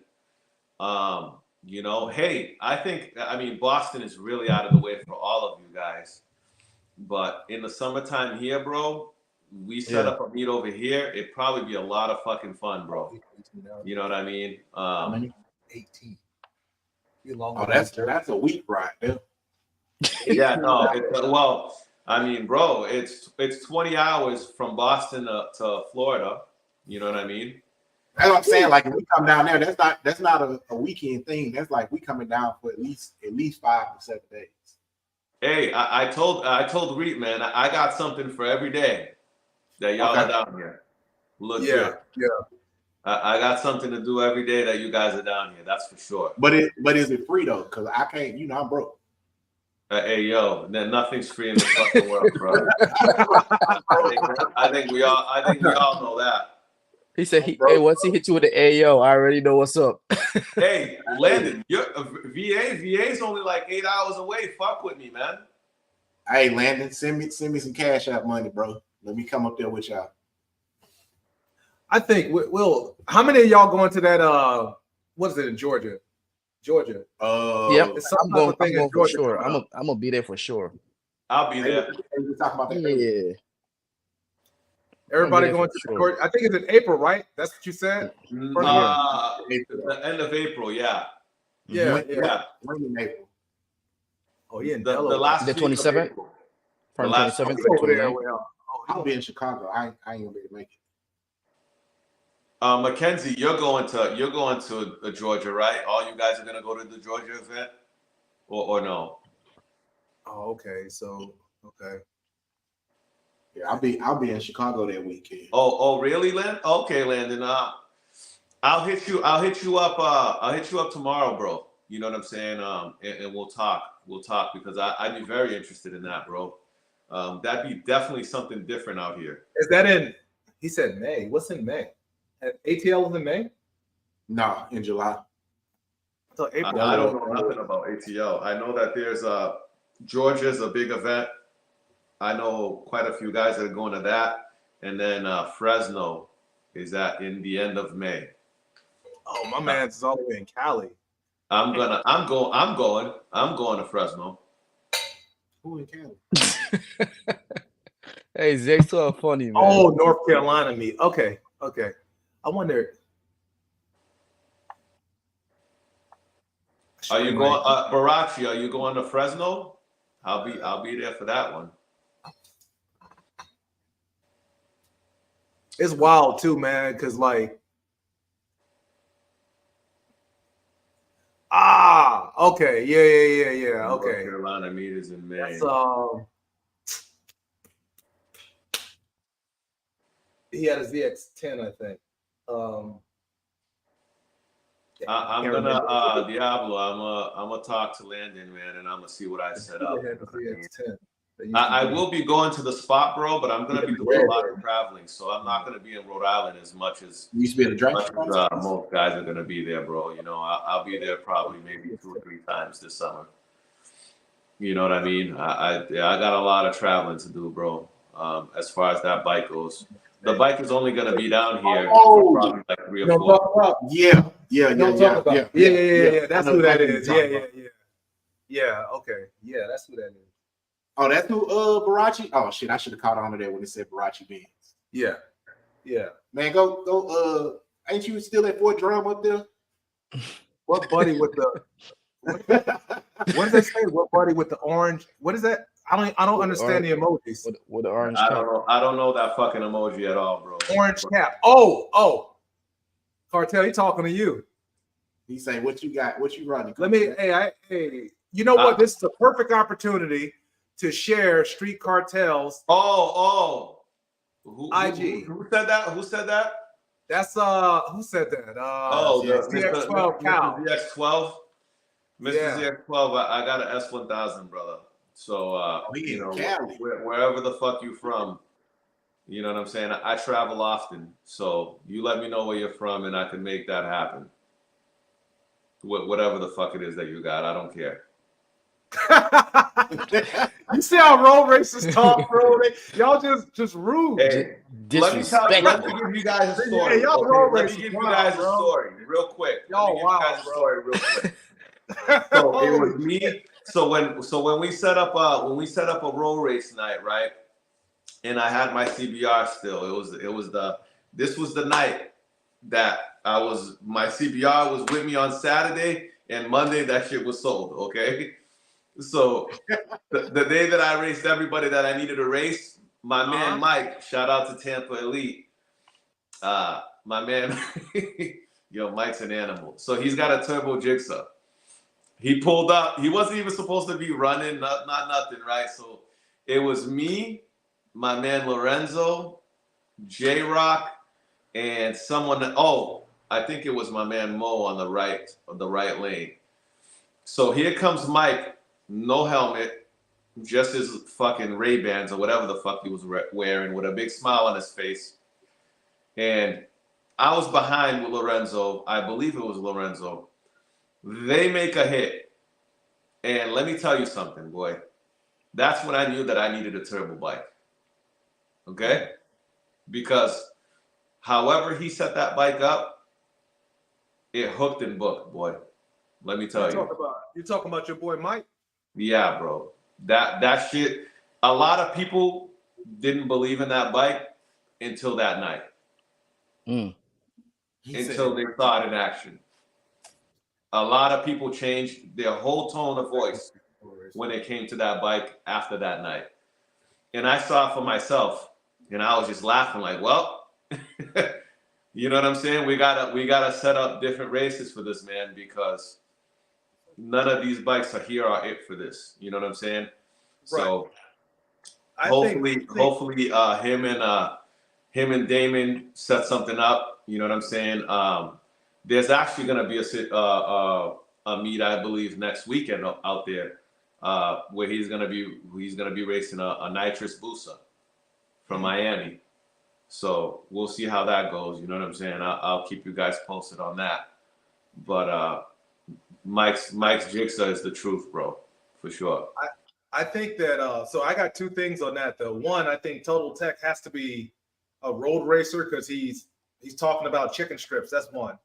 hey, I mean Boston is really out of the way for all of you guys. But in the summertime here, bro, we set Yeah. up a meet over here. It'd probably be a lot of fucking fun, bro. You know what I mean? How many? 18. You long Oh, that's a week ride. Yeah. Yeah, no. Well, I mean, bro, it's 20 hours from Boston to Florida. You know what I mean? That's what I'm saying. Like if we come down there, that's not a weekend thing. That's like we coming down for at least 5 to 7 days. Hey, I told Reed, man, I got something for every day that y'all Okay. are down here. Legit. Yeah. I got something to do every day that you guys are down here. That's for sure. But is it free though? Because I can't. I'm broke. Hey, yo, nothing's free in this fucking world, bro. I think we all know that. He said, "Hey, once he hit you with the AO, I already know what's up." Hey, Landon, you're VA's only like 8 hours away. Fuck with me, man. Hey, Landon, send me some cash out money, bro. Let me come up there with y'all. I think we'll. How many of y'all going to that? What is it in Georgia? Georgia. Yep, It's some I'm type going. of thing I'm in going for Georgia sure. coming up. I'm gonna be there for sure. I'll be there. We talking about that earlier. Yeah. Everybody there going for to sure. Georgia. I think it's in April, right? That's what you said. The end of April, yeah. Yeah. When in April? Oh, yeah. The last The week of 27th? April. From The last 27th week. to Over there. 29th. Well, I'll be in Chicago. I ain't gonna be able to make it. Mackenzie, you're going to Georgia, right? All you guys are gonna go to the Georgia event, or no? Oh, okay. So, okay. Yeah, I'll be in Chicago that weekend. Oh, really, Landon? Okay, Landon. I'll hit you up. I'll hit you up tomorrow, bro. You know what I'm saying? And we'll talk. We'll talk because I'd be very interested in that, bro. That'd be definitely something different out here. Is that in? He said May. What's in May? ATL is in May. No, in July. So April. I don't know nothing about ATL. I know that there's Georgia's a big event. I know quite a few guys that are going to that, and then Fresno is in the end of May. Oh, my man's is all the way in Cali. I'm going to Fresno. Who in Cali? Hey, Zake's so funny, man. Oh, North Carolina meet. Okay. I wonder. Are you going, Barachi? Are you going to Fresno? I'll be there for that one. It's wild too, man. Because okay. Yeah. North Okay. Carolina meet is in May. That's he had a ZX10, I think. I'm gonna Diablo. I'm gonna talk to Landon, man, and I'm gonna see what I set up. I will be going to the spot, bro, but I'm gonna be doing a lot of traveling, so I'm not gonna be in Rhode Island as much as You used to be in the draft. most guys are gonna be there, bro. You know, I'll be there probably maybe 2 or 3 times this summer. You know what I mean? I got a lot of traveling to do, bro. As far as that bike goes, the bike is only gonna be down here for probably like 3 or 4. Yeah. That's who that is. Yeah. Okay. Yeah, that's who that is. Oh, that's who Barachi. Oh shit, I should have caught on to that when it said Barachi Benz. Yeah. Man, go. Ain't you still at Fort Drum up there? What buddy with the? What does that say? What buddy with the orange? What is that? I don't understand the emojis. With the orange I cap. don't know. I don't know that fucking emoji at all, bro. Orange cap. Oh. Cartel, he talking to you. He say, "What you got? What you running?" Let me. Hey. You know what? This is a perfect opportunity to share Street Cartel's. Oh. IG. Who said that? Who said that? That's who said that? Oh, the CX12 Cal. Mr. ZX12. Mr. Yeah. ZX12, I got an S1000, brother. So he you in know, Cali. wherever the fuck you from, you know what I'm saying? I travel often, so you let me know where you're from, and I can make that happen. Whatever the fuck it is that you got, I don't care. You see how road racers talk, bro? Y'all just rude. Hey, let me Disrespectful. give you guys a story. Yeah, y'all road Let me racers give you wild, guys a bro. story real quick. Y'all wild, a bro. story real quick. So it was me. So when we set up a road race night, right? And I had my CBR still. This was the night that my CBR was with me on Saturday, and Monday that shit was sold. Okay. So the day that I raced everybody that I needed to race, my man Mike, shout out to Tampa Elite. My man, yo, Mike's an animal. So he's got a turbo jigsaw. He pulled up. He wasn't even supposed to be running, not nothing, right? So it was me, my man Lorenzo, J Rock, and someone. Oh, I think it was my man Mo on the right lane. So here comes Mike, no helmet, just his fucking Ray-Bans or whatever the fuck he was wearing, with a big smile on his face. And I was behind with Lorenzo. I believe it was Lorenzo. They make a hit. And let me tell you something, boy. That's when I knew that I needed a turbo bike. Okay? Because however he set that bike up, it hooked and booked, boy. Let me tell you. You talking about your boy Mike? Yeah, bro. That shit, a lot of people didn't believe in that bike until that night. Until they saw it in action. A lot of people changed their whole tone of voice when it came to that bike after that night. And I saw it for myself, and I was just laughing like, well, you know what I'm saying? We gotta set up different races for this, man, because none of these bikes here are it for this. You know what I'm saying? So hopefully him and Damon set something up. You know what I'm saying? There's actually going to be a meet, I believe, next weekend out there where he's going to be racing a nitrous Busa from Miami. So we'll see how that goes. You know what I'm saying? I'll keep you guys posted on that. But Mike's jigsaw is the truth, bro, for sure. I think that so I got two things on that though. One, I think Total Tech has to be a road racer because he's talking about chicken strips. That's one.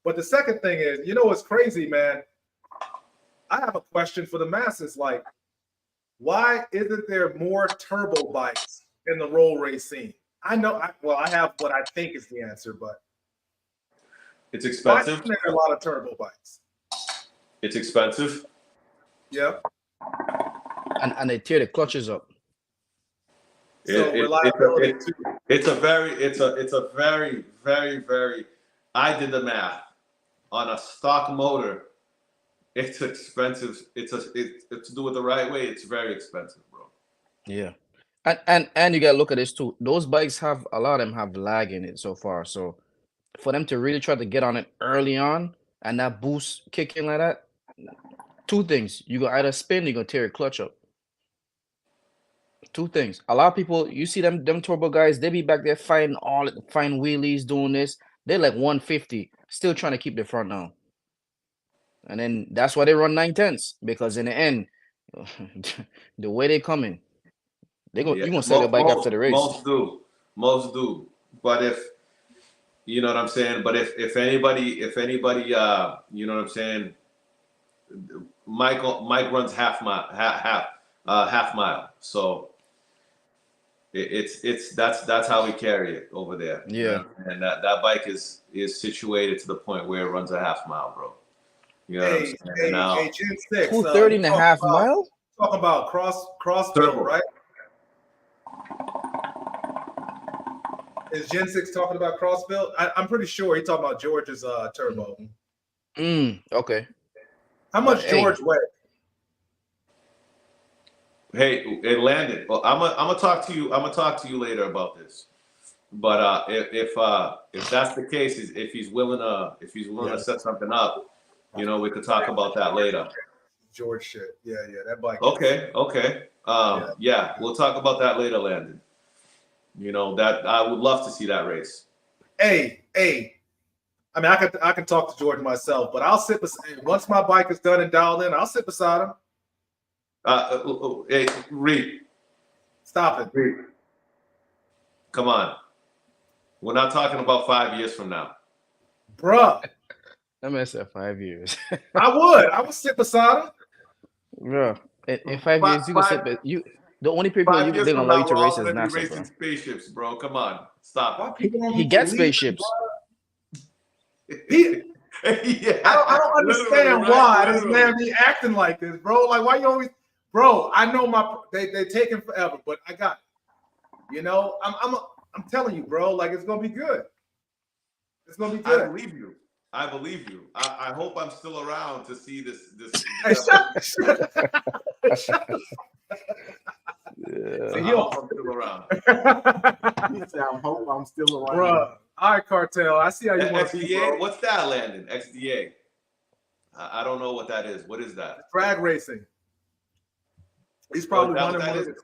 But the second thing is, you know what's crazy, man? I have a question for the masses. Like, why isn't there more turbo bikes in the road race scene? I know. I have what I think is the answer, but it's expensive. Why isn't there a lot of turbo bikes? It's expensive. Yep. And they tear the clutches up. So reliability too. It's a very, very, very. I did the math on a stock motor. It's expensive. It's to do it the right way. It's very expensive, bro. Yeah, and you gotta look at this too. Those bikes have a lot of them have lag in it so far. So for them to really try to get on it early on and that boost kick in like that, two things: you gonna either spin, you're gonna tear your clutch up. Two things. A lot of people, you see them turbo guys, they be back there fighting wheelies, doing this. They're like 150, still trying to keep the front down. And then that's why they run 910s, because in the end, the way they come in, you're gonna sell your bike after the race. Most do. But if you know what I'm saying, but if anybody, you know what I'm saying, Mike runs half mile, so that's how we carry it over there. Yeah, you know? And that bike is situated to the point where it runs a half mile, bro. You know what I'm saying? Hey, Gen 6, 230 and a half mile. Talking about cross turbo, build, right? Is Gen 6 talking about cross build? I'm pretty sure he's talking about George's turbo. Okay. How much George weigh? Hey, it landed. Well, I'm gonna talk to you. I'm gonna talk to you later about this. But if that's the case, if he's willing to set something up, we could talk about that later. George shit. Yeah, that bike. Okay. Yeah, we'll talk about that later, Landon. That I would love to see that race. Hey. I mean, I can talk to George myself, but I'll sit beside. Once my bike is done and dialed in, I'll sit beside him. Hey, Reed. Stop it. Reed. Come on. We're not talking about 5 years from now. Bruh. That man said 5 years. I would sit beside him. Bro, in 5 years, you can sit, but the only people 5 years they're from gonna allow now, you to we're all race is gonna be NASA, bro. racing spaceships, bro. Come on, stop He gets spaceships. it. Yeah, I don't understand literally, why right? this man be acting like this, bro. Like, why you always, bro? I know they taking forever, but I got it. I'm telling you, bro. Like, it's gonna be good. It's gonna be good. I believe you. I hope I'm still around to see this. Hey, shut up. Yeah. I hope I'm still around. He said, I hope I'm still around. Bruh. All right, Cartel. I see how you want to be, XDA? bro. What's that, Landon? XDA. I don't know what that is. What is that? Drag racing. He's probably running one of the,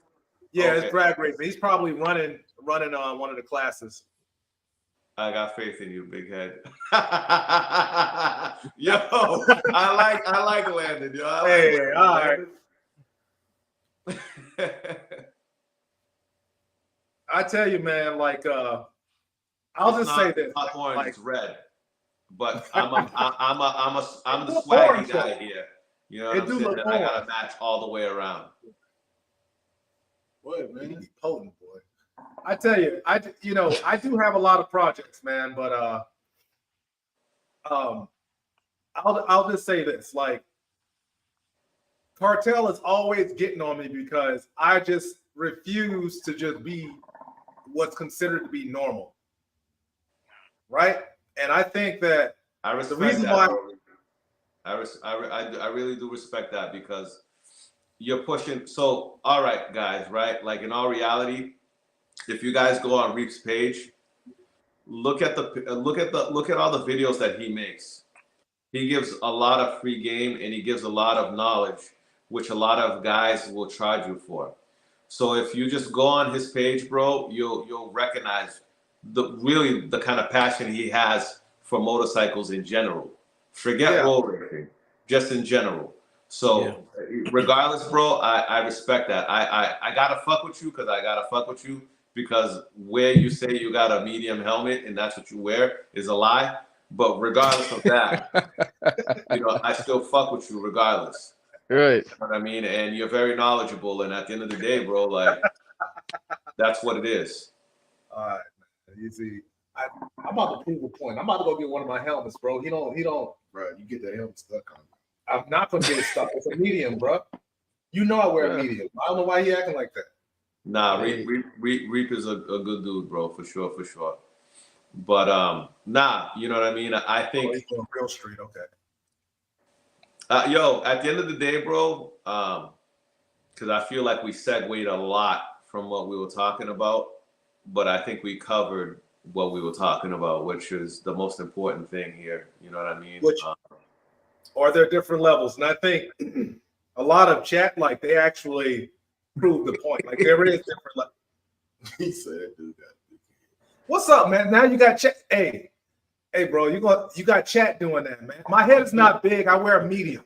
it's drag racing. He's probably running one of the classes. I got faith in you, big head. Yo, I like Landon. Yo, All right. I tell you, man, like I'll just say this. Not orange, like, it's red. But I'm the swaggy orange, guy here. You know what I'm saying? I gotta match all the way around. What, man? You be potent, boy. I tell you, I do have a lot of projects, man, but I'll just say this, like, Cartel is always getting on me because I just refuse to just be what's considered to be normal, right? And I think that I respect the reason that. why I really do respect that because you're pushing. So, all right, guys, right? Like in all reality, if you guys go on Reap's page, look at all the videos that he makes. He gives a lot of free game and he gives a lot of knowledge, which a lot of guys will charge you for. So if you just go on his page, bro, you'll recognize the kind of passion he has for motorcycles in general. Forget roll racing, just in general. So regardless, bro, I respect that. I gotta fuck with you because I gotta fuck with you because where you say you got a medium helmet and that's what you wear is a lie. But regardless of that, I still fuck with you regardless. Right. You know what I mean? And you're very knowledgeable. And at the end of the day, bro, like that's what it is. all right, man. You see, I'm about to prove a point. I'm about to go get one of my helmets, bro. He don't, bro. You get that helmet stuck on. I'm not gonna get it stuck. It's a medium, bro. You know I wear a medium. I don't know why he acting like that. Nah, Reap is a good dude, bro, for sure. But nah, you know what I mean? I think he's going real street, okay. Yo, at the end of the day, bro, because I feel like we segued a lot from what we were talking about, but I think we covered what we were talking about, which is the most important thing here. You know what I mean? Are there different levels? And I think a lot of chat, like, they actually prove the point. Like, there is different levels. He said, dude, what's up, man? Now you got chat. Hey, bro, you got chat doing that, man. My head is not big. I wear a medium.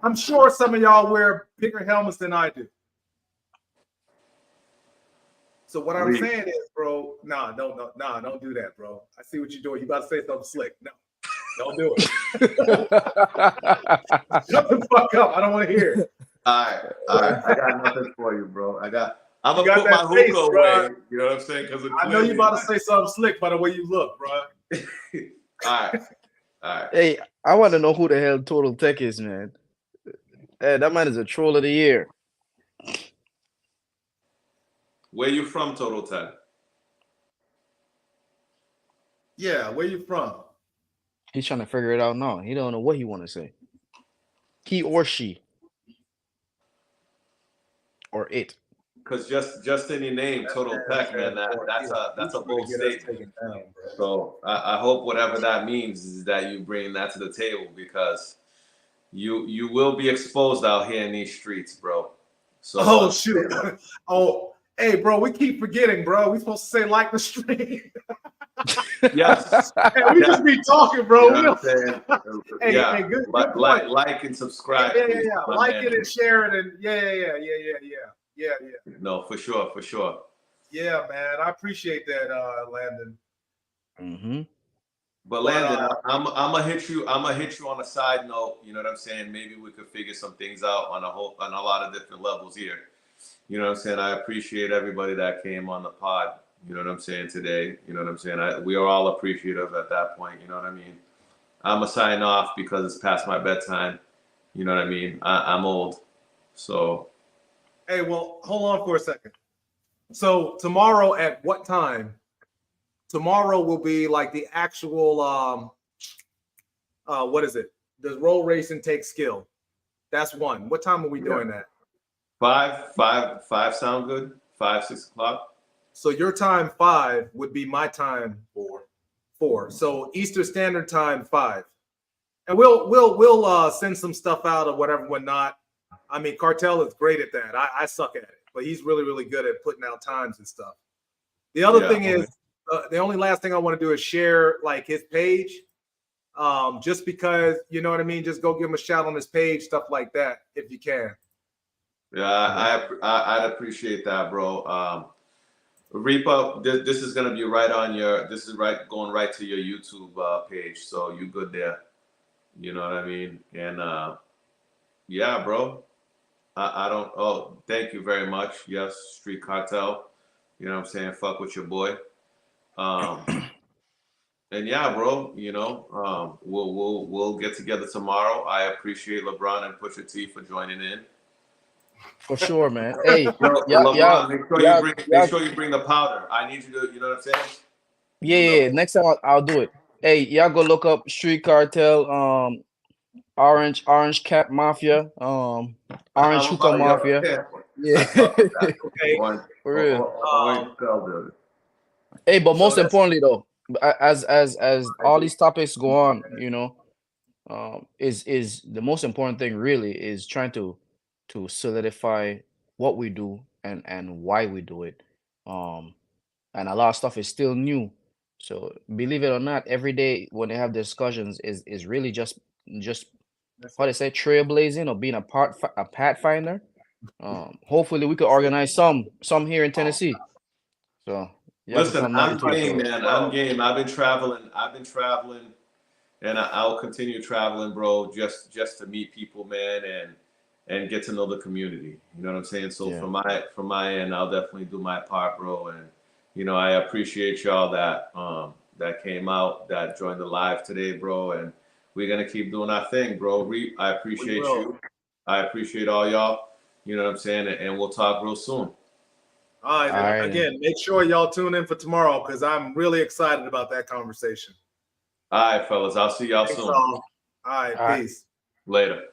I'm sure some of y'all wear bigger helmets than I do. So what I'm saying is, bro, don't do that, bro. I see what you're doing. You about to say something slick. No, don't do it. Shut the fuck up. I don't want to hear it. All right. I got nothing for you, bro. I'm gonna put my face, hookah away. You know what I'm saying? Because I know you about to say something slick by the way you look, bro. All right. Hey, I want to know who the hell Total Tech is, man. Hey, that man is a troll of the year. Where you from, Total 10? Yeah, where you from? He's trying to figure it out now. He don't know what he want to say. He or she. Or it. because just in your name, Total Tech, man, that's a bold statement. So I hope whatever that means is that you bring that to the table, because you will be exposed out here in these streets, bro. So Oh shoot. Oh, hey, bro, we keep forgetting, bro. We supposed to say like the stream. yes, Hey, we just be talking, bro. you know what I'm saying? Hey, Yeah, hey, good like point. like and subscribe. Yeah, please, my like man. it and share it, and yeah. No, for sure. Yeah, man. I appreciate that, Landon. Mm-hmm. But Landon, I'm gonna hit you. I'm gonna hit you on a side note. You know what I'm saying? Maybe we could figure some things out on a lot of different levels here. You know what I'm saying? I appreciate everybody that came on the pod. You know what I'm saying today. You know what I'm saying? We are all appreciative at that point. You know what I mean? I'm gonna sign off because it's past my bedtime. You know what I mean? I'm old, so. Hey, well, hold on for a second. So tomorrow at what time? Tomorrow will be like the actual what is it? Does roll racing take skill? That's one. What time are we doing that? 5 sound good? 5, 6 o'clock? So your time 5 would be my time 4. So Eastern Standard Time 5. And we'll send some stuff out or whatever, whatnot. I mean, Cartel is great at that. I suck at it, but he's really, really good at putting out times and stuff. The other thing is, the only last thing I want to do is share like his page, just because, you know what I mean. Just go give him a shout on his page, stuff like that, if you can. Yeah, I'd appreciate that, bro. Reaper, this is gonna be right on your. This is going right to your YouTube page, so you good there. You know what I mean? And yeah, bro. I don't. Oh, thank you very much. Yes, Street Cartel. You know what I'm saying? Fuck with your boy. And yeah, bro. You know, we'll get together tomorrow. I appreciate LeBron and Pusha T for joining in. For sure, man. Hey, LeBron, make sure you bring the powder. I need you to. You know what I'm saying? Yeah. Next time I'll do it. Hey, y'all go look up Street Cartel, Orange Cap Mafia, Orange Hookah Mafia. Yeah. Okay. For real. Hey, but most importantly though, as all these topics go on, you know, is the most important thing really is trying to solidify what we do and why we do it. And a lot of stuff is still new. So believe it or not, every day when they have discussions is really just how they say trailblazing or being a pathfinder. Hopefully we could organize some here in Tennessee. So yeah, Listen, I'm game, man. I'm game. I've been traveling, and I'll continue traveling, bro. Just to meet people, man, and get to know the community. You know what I'm saying? So from my end, I'll definitely do my part, bro. And you know, I appreciate y'all that came out, that joined the live today, bro. And we're gonna keep doing our thing, bro. I appreciate you. I appreciate all y'all. You know what I'm saying? And we'll talk real soon. All right. Again, make sure y'all tune in for tomorrow because I'm really excited about that conversation. All right, fellas. I'll see y'all soon. All right. Peace. Later.